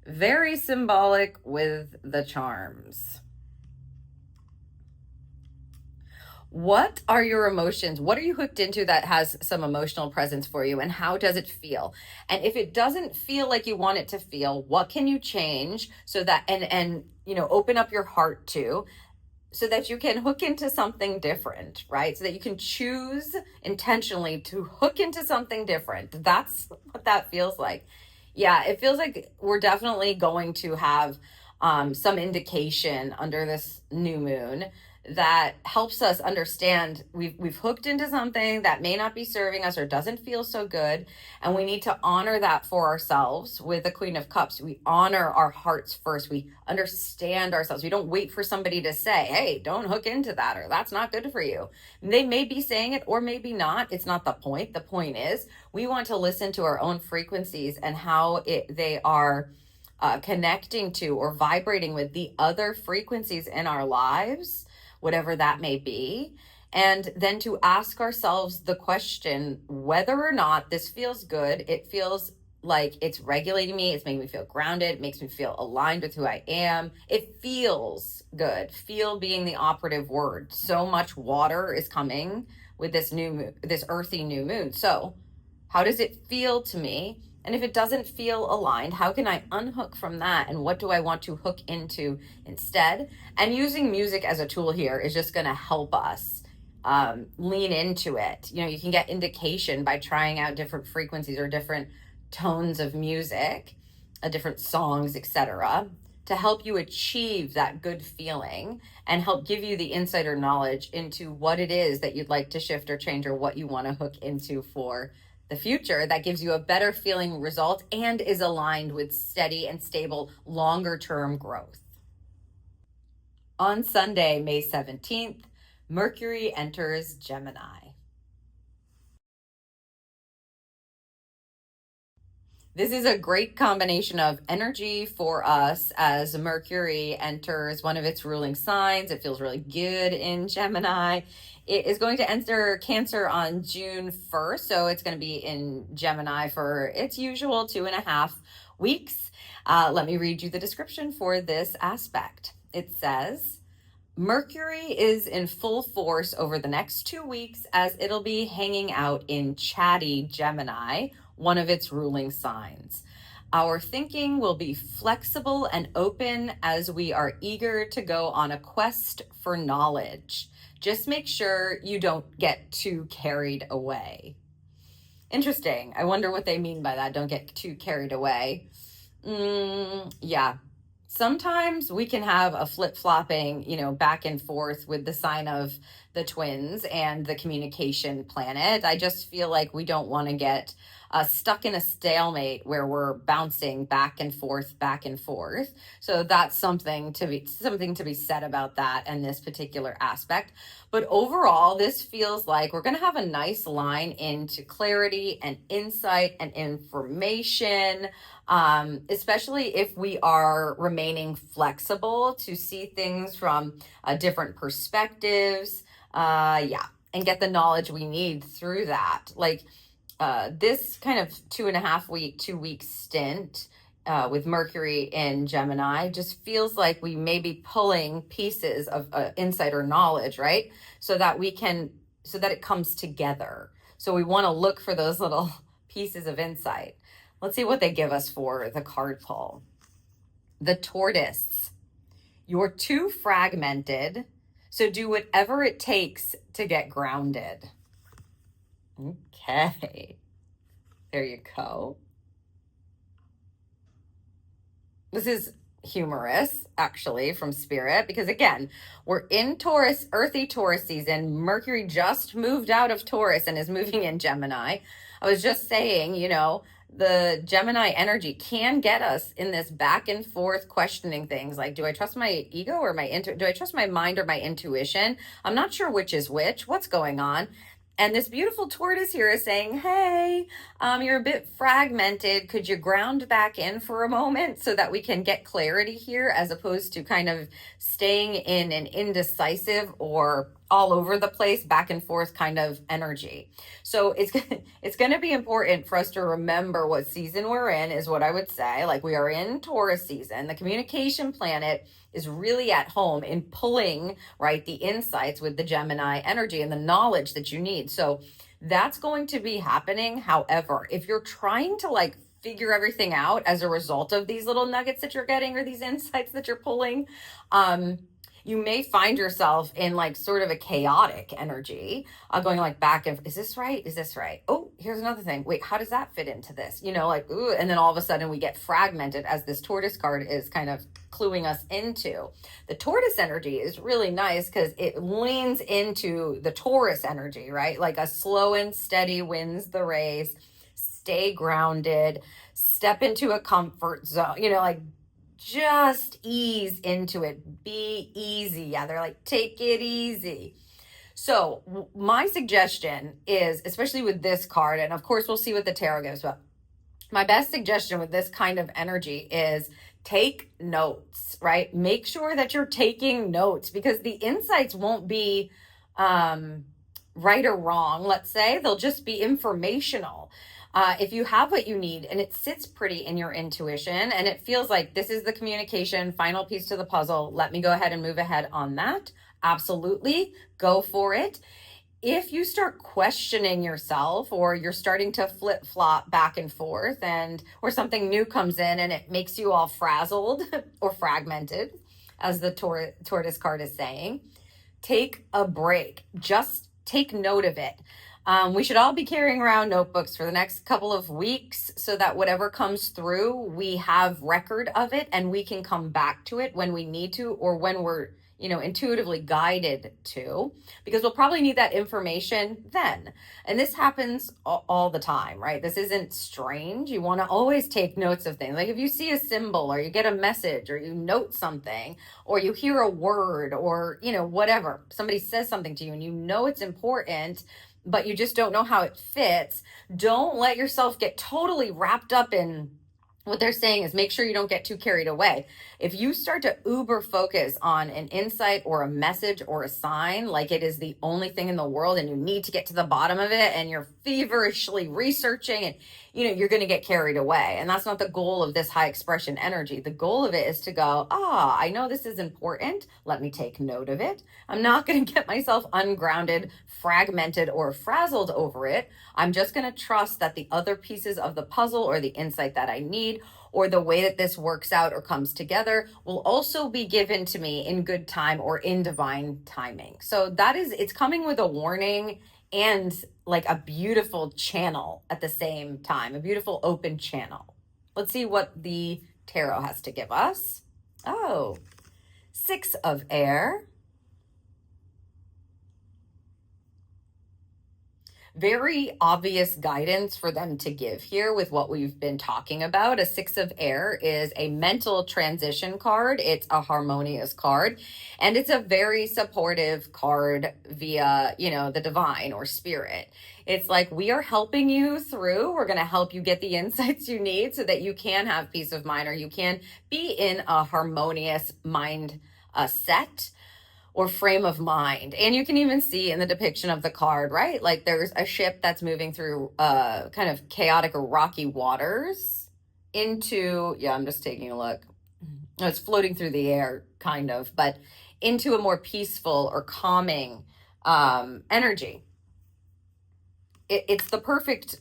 Very symbolic with the charms. What are your emotions? What are you hooked into that has some emotional presence for you, and how does it feel? And if it doesn't feel like you want it to feel, what can you change so that, and you know, open up your heart to, so that you can hook into something different, right? So that you can choose intentionally to hook into something different. That's what that feels like. Yeah, it feels like we're definitely going to have some indication under this new moon that helps us understand we've hooked into something that may not be serving us or doesn't feel so good, and we need to honor that for ourselves. With the Queen of Cups, we honor our hearts first. We understand ourselves. We don't wait for somebody to say, hey, don't hook into that, or that's not good for you. And they may be saying it or maybe not. It's not the point. The point is we want to listen to our own frequencies and how they are connecting to or vibrating with the other frequencies in our lives, whatever that may be. And then to ask ourselves the question, whether or not this feels good. It feels like it's regulating me. It's making me feel grounded. It makes me feel aligned with who I am. It feels good. Feel being the operative word. So much water is coming with this this earthy new moon. So how does it feel to me? And if it doesn't feel aligned, how can I unhook from that? And what do I want to hook into instead? And using music as a tool here is just going to help us lean into it. You know, you can get indication by trying out different frequencies or different tones of music, different songs, etc., to help you achieve that good feeling and help give you the insider knowledge into what it is that you'd like to shift or change, or what you want to hook into for the future that gives you a better feeling result and is aligned with steady and stable longer term growth. On Sunday, May 17th, Mercury enters Gemini. This is a great combination of energy for us as Mercury enters one of its ruling signs. It feels really good in Gemini. It is going to enter Cancer on June 1st, so it's going to be in Gemini for its usual 2.5 weeks. Let me read you the description for this aspect. It says, Mercury is in full force over the next 2 weeks as it'll be hanging out in chatty Gemini, one of its ruling signs. Our thinking will be flexible and open as we are eager to go on a quest for knowledge. Just make sure you don't get too carried away. Interesting. I wonder what they mean by that. Don't get too carried away. Yeah. Sometimes we can have a flip-flopping, back and forth with the sign of the twins and the communication planet. I just feel like we don't want to get stuck in a stalemate where we're bouncing back and forth. So that's something to be said about that and this particular aspect. But overall, this feels like we're going to have a nice line into clarity and insight and information, especially if we are remaining flexible to see things from different perspectives, and get the knowledge we need through that. Like this kind of 2.5 week stint with Mercury in Gemini just feels like we may be pulling pieces of insider knowledge, right? So that it comes together. So we want to look for those little pieces of insight. Let's see what they give us for the card pull. The Tortoise. You're too fragmented, so do whatever it takes to get grounded. Okay. There you go. This is humorous, actually, from Spirit, because again, we're in Taurus, earthy Taurus season. Mercury just moved out of Taurus and is moving in Gemini. I was just saying, the Gemini energy can get us in this back and forth questioning things like, do I trust my ego or do I trust my mind or my intuition? I'm not sure which is which. What's going on? And this beautiful tortoise here is saying, hey, you're a bit fragmented. Could you ground back in for a moment so that we can get clarity here, as opposed to kind of staying in an indecisive or all over the place, back and forth kind of energy. So it's going to be important for us to remember what season we're in, is what I would say. Like, we are in Taurus season. The communication planet is really at home in pulling, right, the insights with the Gemini energy and the knowledge that you need. So that's going to be happening. However, if you're trying to figure everything out as a result of these little nuggets that you're getting or these insights that you're pulling, you may find yourself in sort of a chaotic energy, going back and, is this right? Is this right? Oh, here's another thing. Wait, how does that fit into this? Ooh, and then all of a sudden we get fragmented, as this tortoise card is kind of cluing us into. The tortoise energy is really nice because it leans into the Taurus energy, right? Like a slow and steady wins the race, stay grounded, step into a comfort zone, just ease into it. Be easy. Yeah, they're like, take it easy. So my suggestion is, especially with this card, and of course we'll see what the tarot gives, but my best suggestion with this kind of energy is take notes, right? Make sure that you're taking notes, because the insights won't be right or wrong, let's say. They'll just be informational. If you have what you need and it sits pretty in your intuition and it feels like this is the communication final piece to the puzzle, let me go ahead and move ahead on that. Absolutely, go for it. If you start questioning yourself, or you're starting to flip-flop back and forth, or something new comes in and it makes you all frazzled or fragmented, as the tortoise card is saying, take a break. Just take note of it. We should all be carrying around notebooks for the next couple of weeks so that whatever comes through, we have record of it and we can come back to it when we need to, or when we're, intuitively guided to, because we'll probably need that information then. And this happens all the time, right? This isn't strange. You want to always take notes of things. Like if you see a symbol or you get a message or you note something or you hear a word or, whatever, somebody says something to you and you know it's important, but you just don't know how it fits. Don't let yourself get totally wrapped up in what they're saying. Is make sure you don't get too carried away. If you start to uber focus on an insight or a message or a sign like it is the only thing in the world and you need to get to the bottom of it and you're feverishly researching and you're going to get carried away. And that's not the goal of this high expression energy. The goal of it is to go, I know this is important. Let me take note of it. I'm not going to get myself ungrounded, fragmented, or frazzled over it. I'm just going to trust that the other pieces of the puzzle or the insight that I need or the way that this works out or comes together will also be given to me in good time or in divine timing. So it's coming with a warning and like a beautiful channel at the same time, a beautiful open channel. Let's see what the tarot has to give us. Oh, 6 of air. Very obvious guidance for them to give here with what we've been talking about. A 6 of air is a mental transition card. It's a harmonious card, and it's a very supportive card via, the divine or spirit. It's like, we are helping you through. We're going to help you get the insights you need so that you can have peace of mind, or you can be in a harmonious mind set or frame of mind. And you can even see in the depiction of the card, right? Like there's a ship that's moving through kind of chaotic or rocky waters into, I'm just taking a look. It's floating through the air, kind of, but into a more peaceful or calming energy. It's the perfect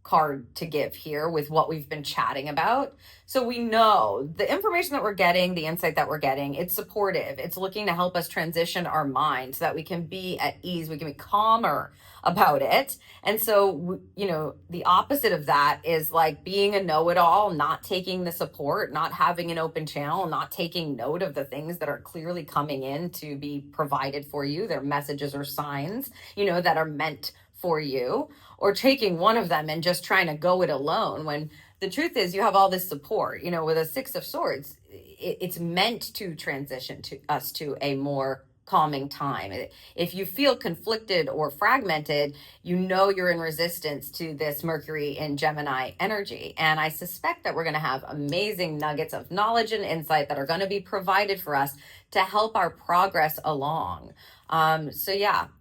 card to give here with what we've been chatting about. So we know the information that we're getting, the insight that we're getting, it's supportive. It's looking to help us transition our mind so that we can be at ease, we can be calmer about it. And so, the opposite of that is like being a know-it-all, not taking the support, not having an open channel, not taking note of the things that are clearly coming in to be provided for you. They're messages or signs, that are meant for you, or taking one of them and just trying to go it alone, when the truth is you have all this support. With a 6 of swords, it's meant to transition to us to a more calming time. If you feel conflicted or fragmented, you're in resistance to this Mercury in Gemini energy. And I suspect that we're going to have amazing nuggets of knowledge and insight that are going to be provided for us to help our progress along.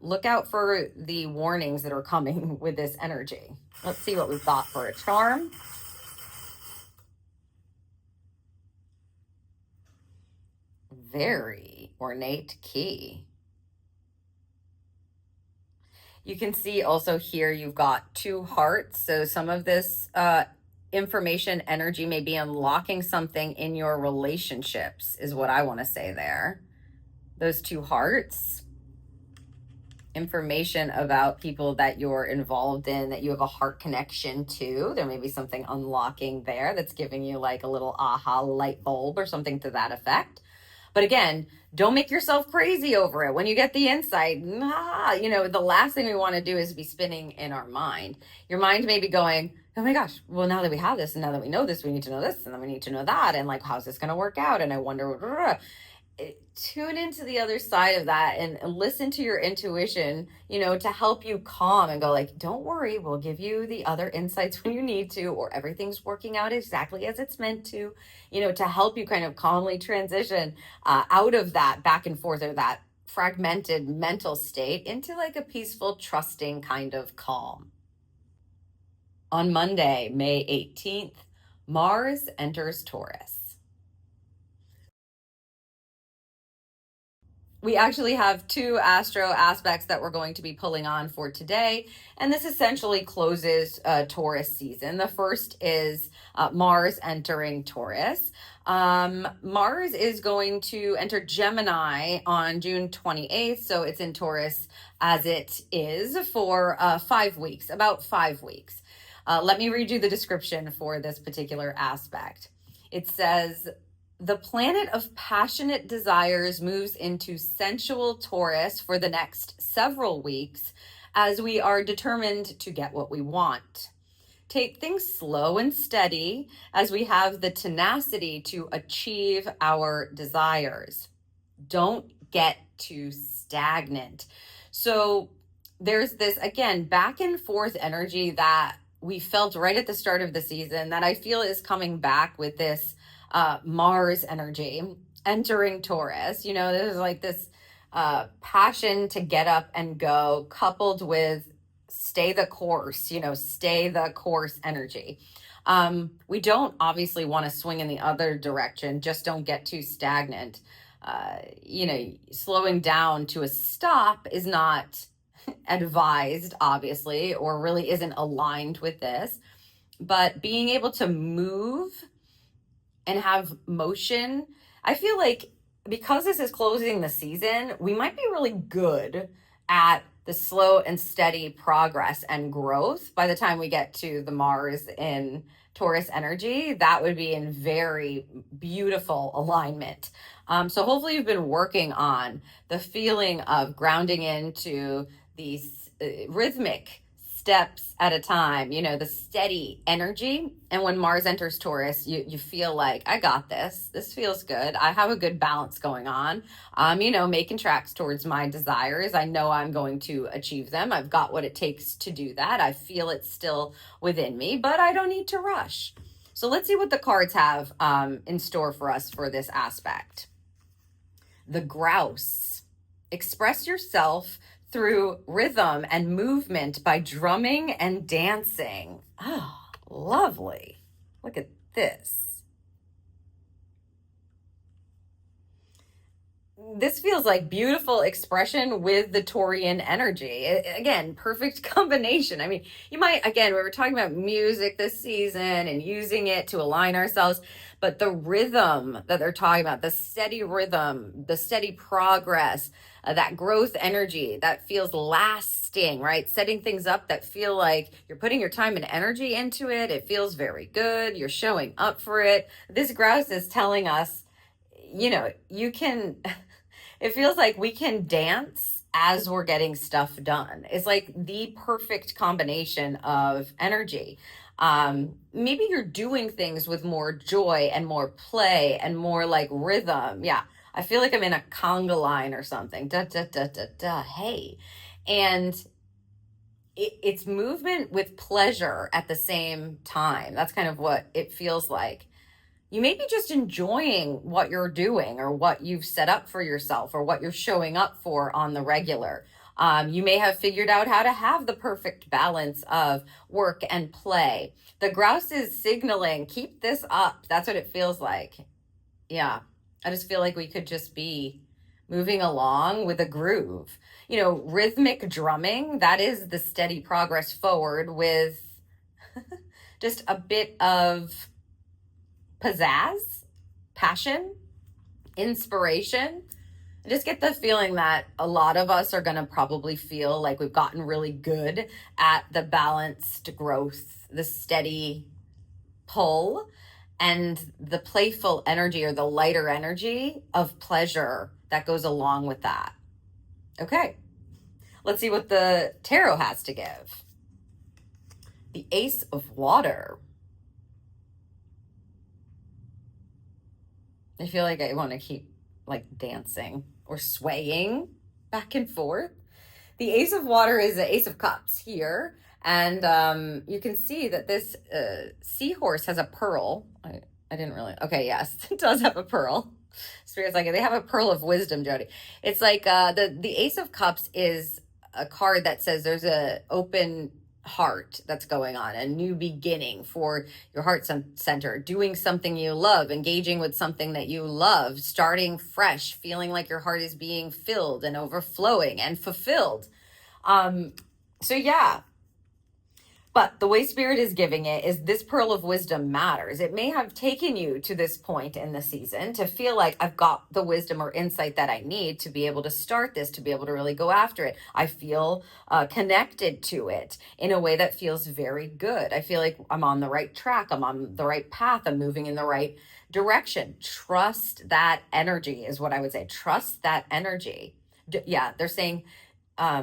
Look out for the warnings that are coming with this energy. Let's see what we've got for a charm. Very ornate key. You can see also here you've got 2 hearts. So some of this information energy may be unlocking something in your relationships, is what I want to say there. Those 2 hearts. Information about people that you're involved in, that you have a heart connection to. There may be something unlocking there that's giving you like a little aha light bulb or something to that effect. But again, don't make yourself crazy over it. When you get the insight, the last thing we want to do is be spinning in our mind. Your mind may be going, oh my gosh, well, now that we have this and now that we know this, we need to know this and then we need to know that. And like, how's this going to work out? And I wonder, tune into the other side of that and listen to your intuition, to help you calm and go like, don't worry, we'll give you the other insights when you need to, or everything's working out exactly as it's meant to help you kind of calmly transition out of that back and forth, or that fragmented mental state, into like a peaceful, trusting kind of calm. On Monday, May 18th, Mars enters Taurus. we actually have two astro aspects that we're going to be pulling on for today. And this essentially closes Taurus season. The first is Mars entering Taurus. Mars is going to enter Gemini on June 28th. So it's in Taurus as it is for 5 weeks, about 5 weeks. Let me read you the description for this particular aspect. It says, the planet of passionate desires moves into sensual Taurus for the next several weeks as we are determined to get what we want. Take things slow and steady as we have the tenacity to achieve our desires. Don't get too stagnant. So there's this, again, back and forth energy that we felt right at the start of the season that I feel is coming back with this Mars energy entering Taurus. You know, there's like this passion to get up and go, coupled with stay the course, stay the course energy. We don't obviously want to swing in the other direction, just don't get too stagnant. Slowing down to a stop is not advised, obviously, or really isn't aligned with this. But being able to move and have motion, I feel like because this is closing the season, we might be really good at the slow and steady progress and growth by the time we get to the Mars in Taurus energy. That would be in very beautiful alignment. So hopefully you've been working on the feeling of grounding into these rhythmic steps at a time, the steady energy. And when Mars enters Taurus, you feel like, I got this. This feels good. I have a good balance going on. Making tracks towards my desires. I know I'm going to achieve them. I've got what it takes to do that. I feel it's still within me, but I don't need to rush. So let's see what the cards have in store for us for this aspect. The Grouse. Express yourself through rhythm and movement by drumming and dancing. Oh, lovely. Look at this. This feels like beautiful expression with the Taurian energy. Again, perfect combination. I mean, you might, again, we were talking about music this season and using it to align ourselves, but the rhythm that they're talking about, the steady rhythm, the steady progress, that growth energy that feels lasting, right? Setting things up that feel like you're putting your time and energy into it. It feels very good. You're showing up for it. This Grouse is telling us, you can, it feels like we can dance as we're getting stuff done. It's like the perfect combination of energy. Maybe you're doing things with more joy and more play and more like rhythm. Yeah. I feel like I'm in a conga line or something. Da, da, da, da, da. Hey. And it's movement with pleasure at the same time. That's kind of what it feels like. You may be just enjoying what you're doing or what you've set up for yourself or what you're showing up for on the regular. You may have figured out how to have the perfect balance of work and play. The Grouse is signaling, keep this up. That's what it feels like. Yeah. I just feel like we could just be moving along with a groove. Rhythmic drumming, that is the steady progress forward with just a bit of pizzazz, passion, inspiration. I just get the feeling that a lot of us are going to probably feel like we've gotten really good at the balanced growth, the steady pull, and the playful energy or the lighter energy of pleasure that goes along with that. Okay, let's see what the tarot has to give. The Ace of Water. I feel like I want to keep like dancing or swaying back and forth. The Ace of Water is the Ace of Cups here. And you can see that this seahorse has a pearl. I didn't really, okay, yes, it does have a pearl. Spirit's like, they have a pearl of wisdom, Jodie. It's like the Ace of Cups is a card that says there's a open heart that's going on, a new beginning for your heart center, doing something you love, engaging with something that you love, starting fresh, feeling like your heart is being filled and overflowing and fulfilled. So yeah, but the way Spirit is giving it is this pearl of wisdom matters. It may have taken you to this point in the season to feel like I've got the wisdom or insight that I need to be able to start this, to be able to really go after it. I feel connected to it in a way that feels very good. I feel like I'm on the right track. I'm on the right path. I'm moving in the right direction. Trust that energy is what I would say. Trust that energy. Yeah, they're saying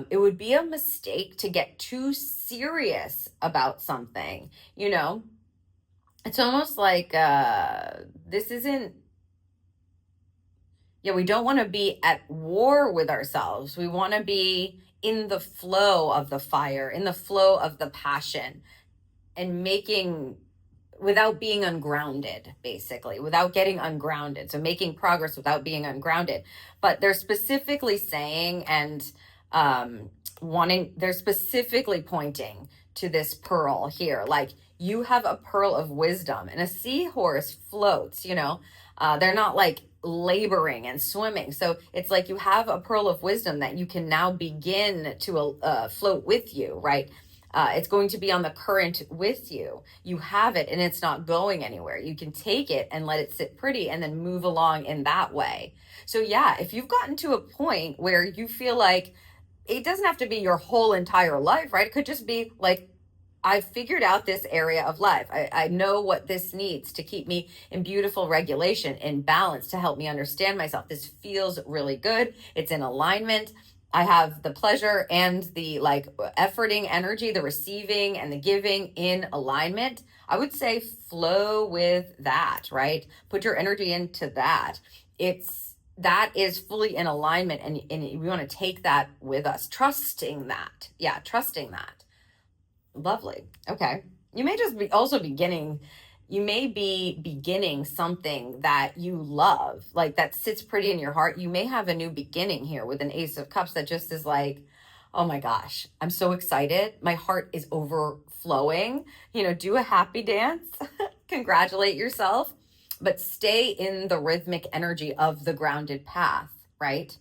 it would be a mistake to get too serious about something. You know, it's almost like this isn't, yeah, we don't want to be at war with ourselves. We want to be in the flow of the fire, in the flow of the passion, and making, without being ungrounded, basically, without getting ungrounded. So making progress without being ungrounded. But they're specifically saying and they're specifically pointing to this pearl here. Like, you have a pearl of wisdom, and a seahorse floats, you know, they're not like laboring and swimming. So it's like you have a pearl of wisdom that you can now begin to float with you, right? It's going to be on the current with you. You have it and it's not going anywhere. You can take it and let it sit pretty and then move along in that way. So yeah, if you've gotten to a point where you feel like it doesn't have to be your whole entire life, right? It could just be like, I've figured out this area of life. I know what this needs to keep me in beautiful regulation, in balance, to help me understand myself. This feels really good. It's in alignment. I have the pleasure and the like efforting energy, the receiving and the giving in alignment. I would say flow with that, right? Put your energy into that. That is fully in alignment, and we want to take that with us, trusting that. Yeah, trusting that. Lovely. Okay. You may just be also beginning, you may be beginning something that you love, like that sits pretty in your heart. You may have a new beginning here with an Ace of Cups that just is like, oh my gosh, I'm so excited. My heart is overflowing. You know, do a happy dance, congratulate yourself, but stay in the rhythmic energy of the grounded path, right?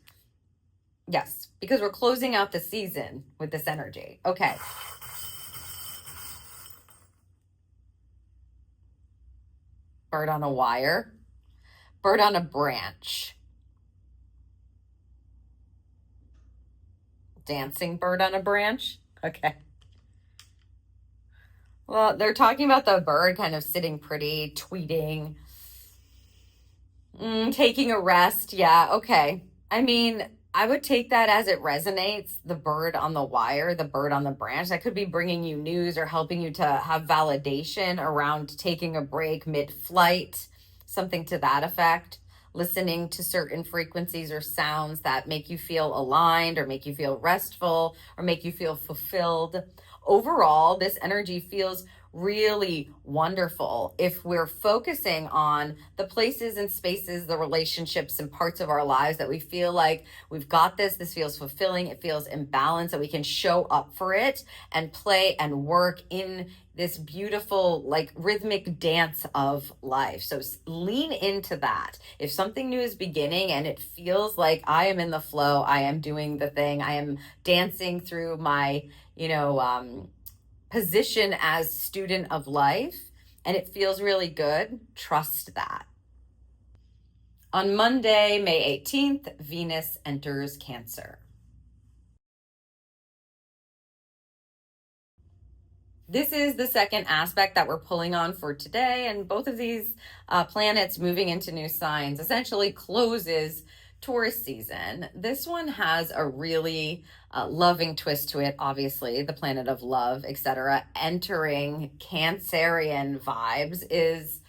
Yes, because we're closing out the season with this energy. Okay. Bird on a wire, bird on a branch, dancing bird on a branch. Okay. Well, they're talking about the bird kind of sitting pretty, tweeting, taking a rest. Yeah, okay. I mean, I would take that as it resonates. The bird on the wire, the bird on the branch, that could be bringing you news or helping you to have validation around taking a break mid-flight, something to that effect. Listening to certain frequencies or sounds that make you feel aligned or make you feel restful or make you feel fulfilled. Overall, this energy feels really wonderful if we're focusing on the places and spaces, the relationships and parts of our lives that we feel like we've got this feels fulfilling, it feels in balance, that we can show up for it and play and work in this beautiful like rhythmic dance of life. So lean into that. If something new is beginning and it feels like I am in the flow, I am doing the thing, I am dancing through my, position as student of life, and it feels really good, trust that. On Monday, May 18th, Venus enters Cancer. This is the second aspect that we're pulling on for today, and both of these planets moving into new signs essentially closes Taurus season. This one has a really loving twist to it, obviously, the planet of love, etc. Entering Cancerian vibes is,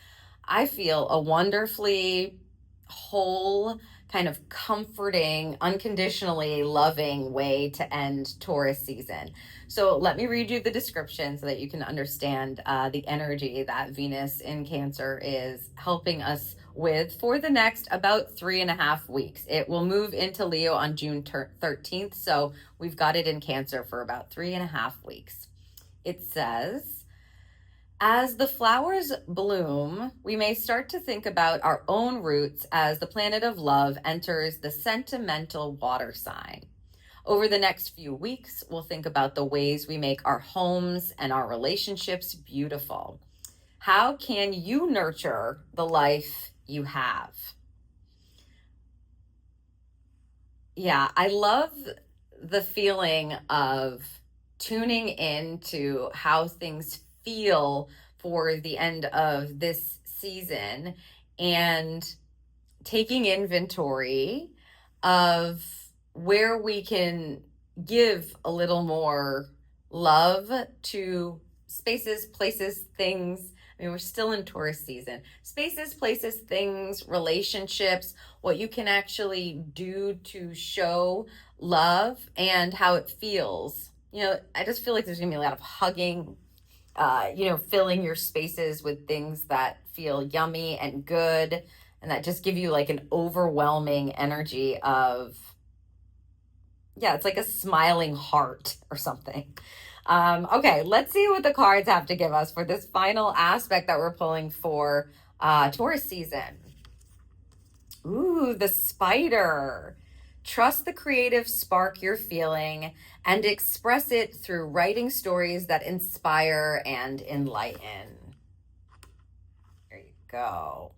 I feel, a wonderfully whole, kind of comforting, unconditionally loving way to end Taurus season. So let me read you the description so that you can understand the energy that Venus in Cancer is helping us with for the next about 3.5 weeks. It will move into Leo on June 13th. So we've got it in Cancer for about 3.5 weeks. It says, as the flowers bloom, we may start to think about our own roots as the planet of love enters the sentimental water sign. Over the next few weeks, we'll think about the ways we make our homes and our relationships beautiful. How can you nurture the life you have? Yeah, I love the feeling of tuning into how things feel for the end of this season and taking inventory of where we can give a little more love to spaces, places, things. I mean, we're still in Taurus season. Spaces, places, things, relationships, what you can actually do to show love and how it feels. You know, I just feel like there's gonna be a lot of hugging, filling your spaces with things that feel yummy and good and that just give you like an overwhelming energy of, yeah, it's like a smiling heart or something. Okay, let's see what the cards have to give us for this final aspect that we're pulling for Taurus season. Ooh, the spider. Trust the creative spark you're feeling and express it through writing stories that inspire and enlighten. There you go.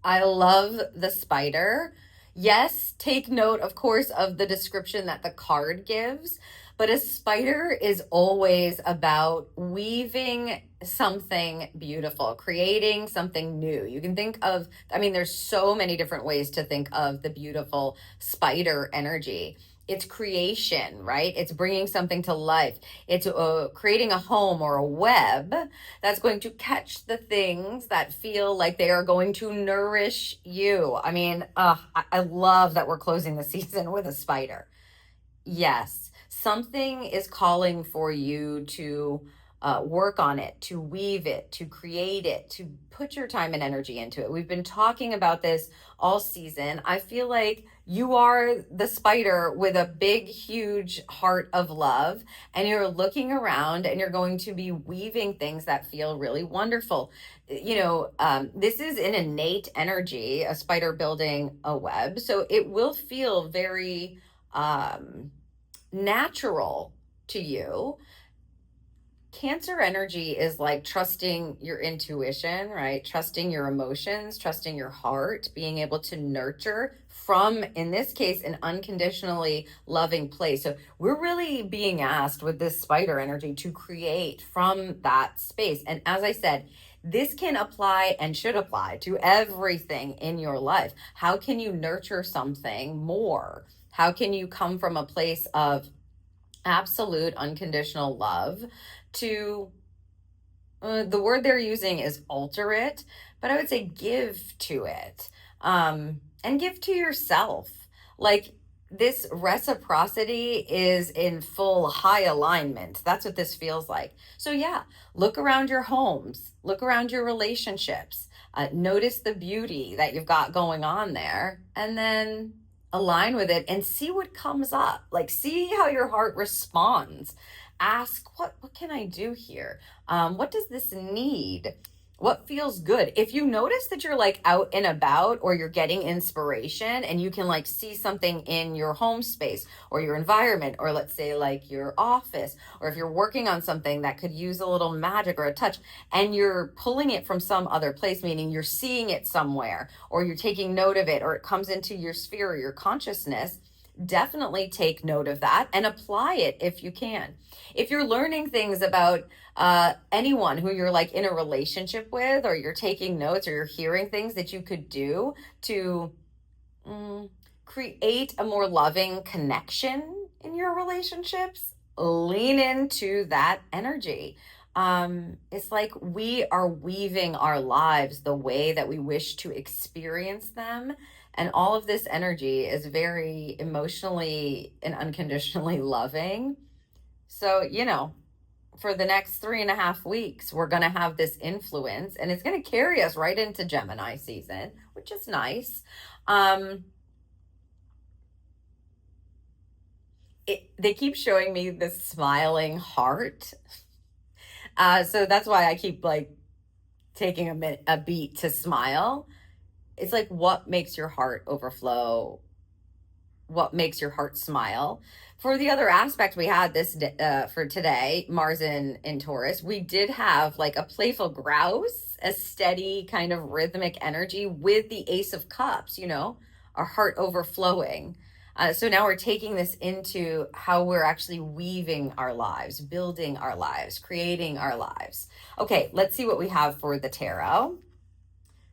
I love the spider. Yes, take note, of course, of the description that the card gives, but a spider is always about weaving something beautiful, creating something new. You can think of, I mean, there's so many different ways to think of the beautiful spider energy. It's creation, right? It's bringing something to life. It's creating a home or a web that's going to catch the things that feel like they are going to nourish you. I mean, I love that we're closing the season with a spider. Yes, something is calling for you to work on it, to weave it, to create it, to put your time and energy into it. We've been talking about this all season. I feel like you are the spider with a big, huge heart of love, and you're looking around and you're going to be weaving things that feel really wonderful. This is an innate energy, a spider building a web. So it will feel very natural to you. Cancer energy is like trusting your intuition, right? Trusting your emotions, trusting your heart, being able to nurture from, in this case, an unconditionally loving place. So we're really being asked with this spider energy to create from that space. And as I said, this can apply and should apply to everything in your life. How can you nurture something more? How can you come from a place of absolute unconditional love to the word they're using is alter it, but I would say give to it, and give to yourself. Like, this reciprocity is in full high alignment. That's what this feels like. So yeah, look around your homes, look around your relationships, notice the beauty that you've got going on there, and then align with it and see what comes up. Like, see how your heart responds. Ask, what can I do here? What does this need? What feels good? If you notice that you're like out and about, or you're getting inspiration and you can like see something in your home space or your environment, or let's say like your office, or if you're working on something that could use a little magic or a touch, and you're pulling it from some other place, meaning you're seeing it somewhere, or you're taking note of it, or it comes into your sphere or your consciousness, definitely take note of that and apply it if you can. If you're learning things about anyone who you're like in a relationship with, or you're taking notes, or you're hearing things that you could do to create a more loving connection in your relationships, lean into that energy. It's like we are weaving our lives the way that we wish to experience them. And all of this energy is very emotionally and unconditionally loving. So, for the next 3.5 weeks, we're going to have this influence, and it's going to carry us right into Gemini season, which is nice. they keep showing me this smiling heart. So that's why I keep like taking a beat to smile. It's like, what makes your heart overflow? What makes your heart smile? For the other aspect we had this for today, Mars in Taurus, we did have like a playful grouse, a steady kind of rhythmic energy with the Ace of Cups, you know, our heart overflowing. So now we're taking this into how we're actually weaving our lives, building our lives, creating our lives. Okay, let's see what we have for the tarot.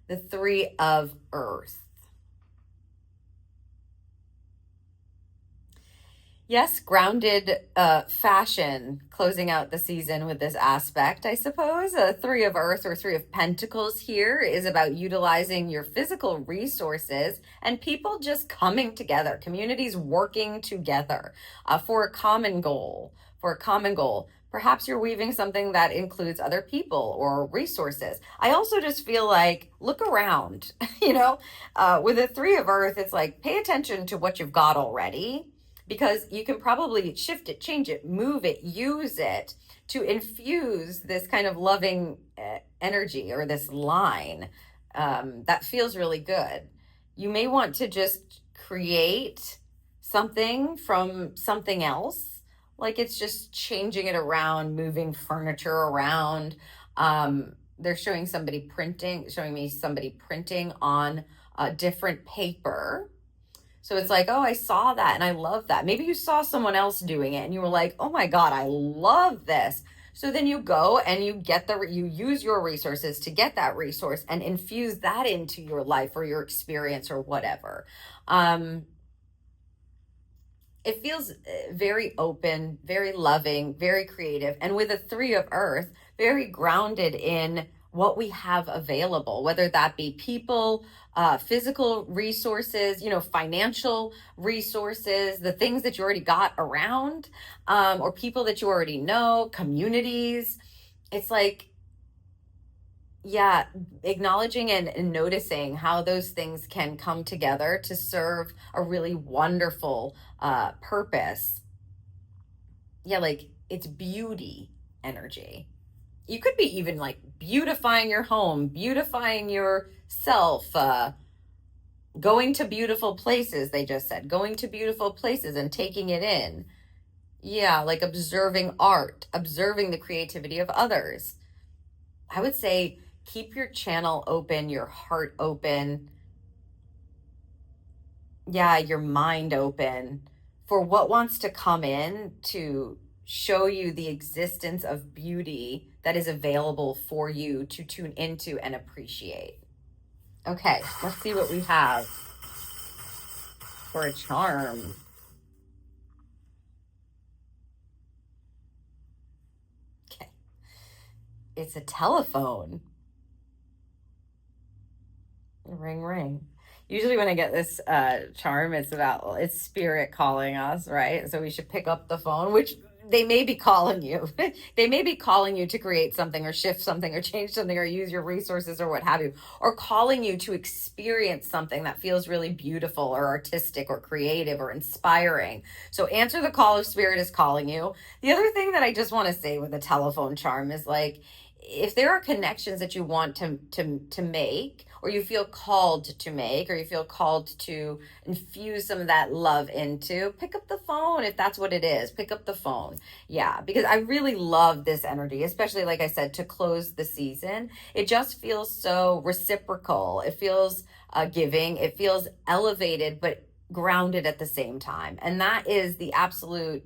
The Three of Earth. Yes, grounded fashion, closing out the season with this aspect, I suppose. A Three of Earth or Three of Pentacles here is about utilizing your physical resources and people just coming together, communities working together for a common goal, Perhaps you're weaving something that includes other people or resources. I also just feel like, look around, you know, with a Three of Earth, it's like, pay attention to what you've got already, because you can probably shift it, change it, move it, use it to infuse this kind of loving energy or this line that feels really good. You may want to just create something from something else, like it's just changing it around, moving furniture around. They're showing me somebody printing on a different paper. So it's like, oh, I saw that and I love that. Maybe you saw someone else doing it and you were like, oh my God, I love this. So then you go and you use your resources to get that resource and infuse that into your life or your experience or whatever. It feels very open, very loving, very creative. And with a Three of Earth, very grounded in what we have available, whether that be people, physical resources, you know, financial resources, the things that you already got around, or people that you already know, communities. It's like, yeah, acknowledging and noticing how those things can come together to serve a really wonderful purpose. Yeah, like it's beauty energy. You could be even like beautifying your home, beautifying yourself, going to beautiful places. They just said going to beautiful places and taking it in. Yeah, like observing art, observing the creativity of others. I would say keep your channel open, your heart open. Yeah, your mind open for what wants to come in to show you the existence of beauty that is available for you to tune into and appreciate. Okay, let's see what we have for a charm. Okay, it's a telephone. Ring, ring. Usually when I get this charm, it's spirit calling us, right? So we should pick up the phone, which they may be calling you. They may be calling you to create something or shift something or change something or use your resources or what have you, or calling you to experience something that feels really beautiful or artistic or creative or inspiring. So answer the call if spirit is calling you. The other thing that I just want to say with the telephone charm is like, if there are connections that you want to make, or you feel called to make, or you feel called to infuse some of that love into, pick up the phone. If that's what it is, pick up the phone. Yeah, because I really love this energy, especially like I said, to close the season. It just feels so reciprocal. It feels giving. It feels elevated, but grounded at the same time. And that is the absolute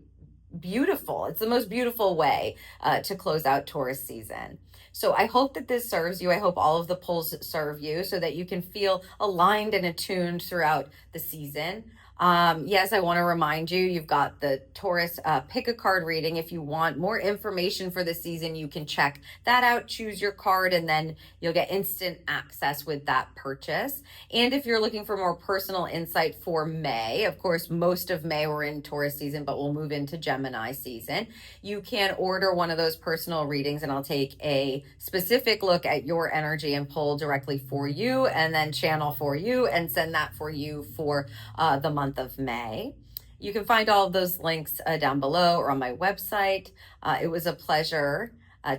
beautiful. It's the most beautiful way to close out Taurus season. So I hope that this serves you. I hope all of the pulls serve you so that you can feel aligned and attuned throughout the season. Yes, I want to remind you, you've got the Taurus pick a card reading. If you want more information for the season, you can check that out, choose your card, and then you'll get instant access with that purchase. And if you're looking for more personal insight for May, of course, most of May we're in Taurus season, but we'll move into Gemini season. You can order one of those personal readings and I'll take a specific look at your energy and pull directly for you and then channel for you and send that for you for the month of May. You can find all of those links down below or on my website. It was a pleasure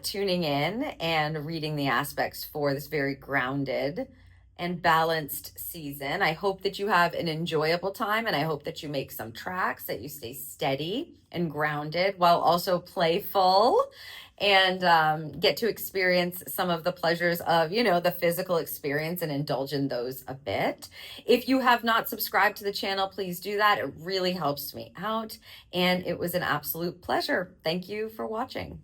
tuning in and reading the aspects for this very grounded and balanced season. I hope that you have an enjoyable time, and I hope that you make some tracks, that you stay steady and grounded while also playful, and get to experience some of the pleasures of, the physical experience and indulge in those a bit. If you have not subscribed to the channel, please do that. It really helps me out, and it was an absolute pleasure. Thank you for watching.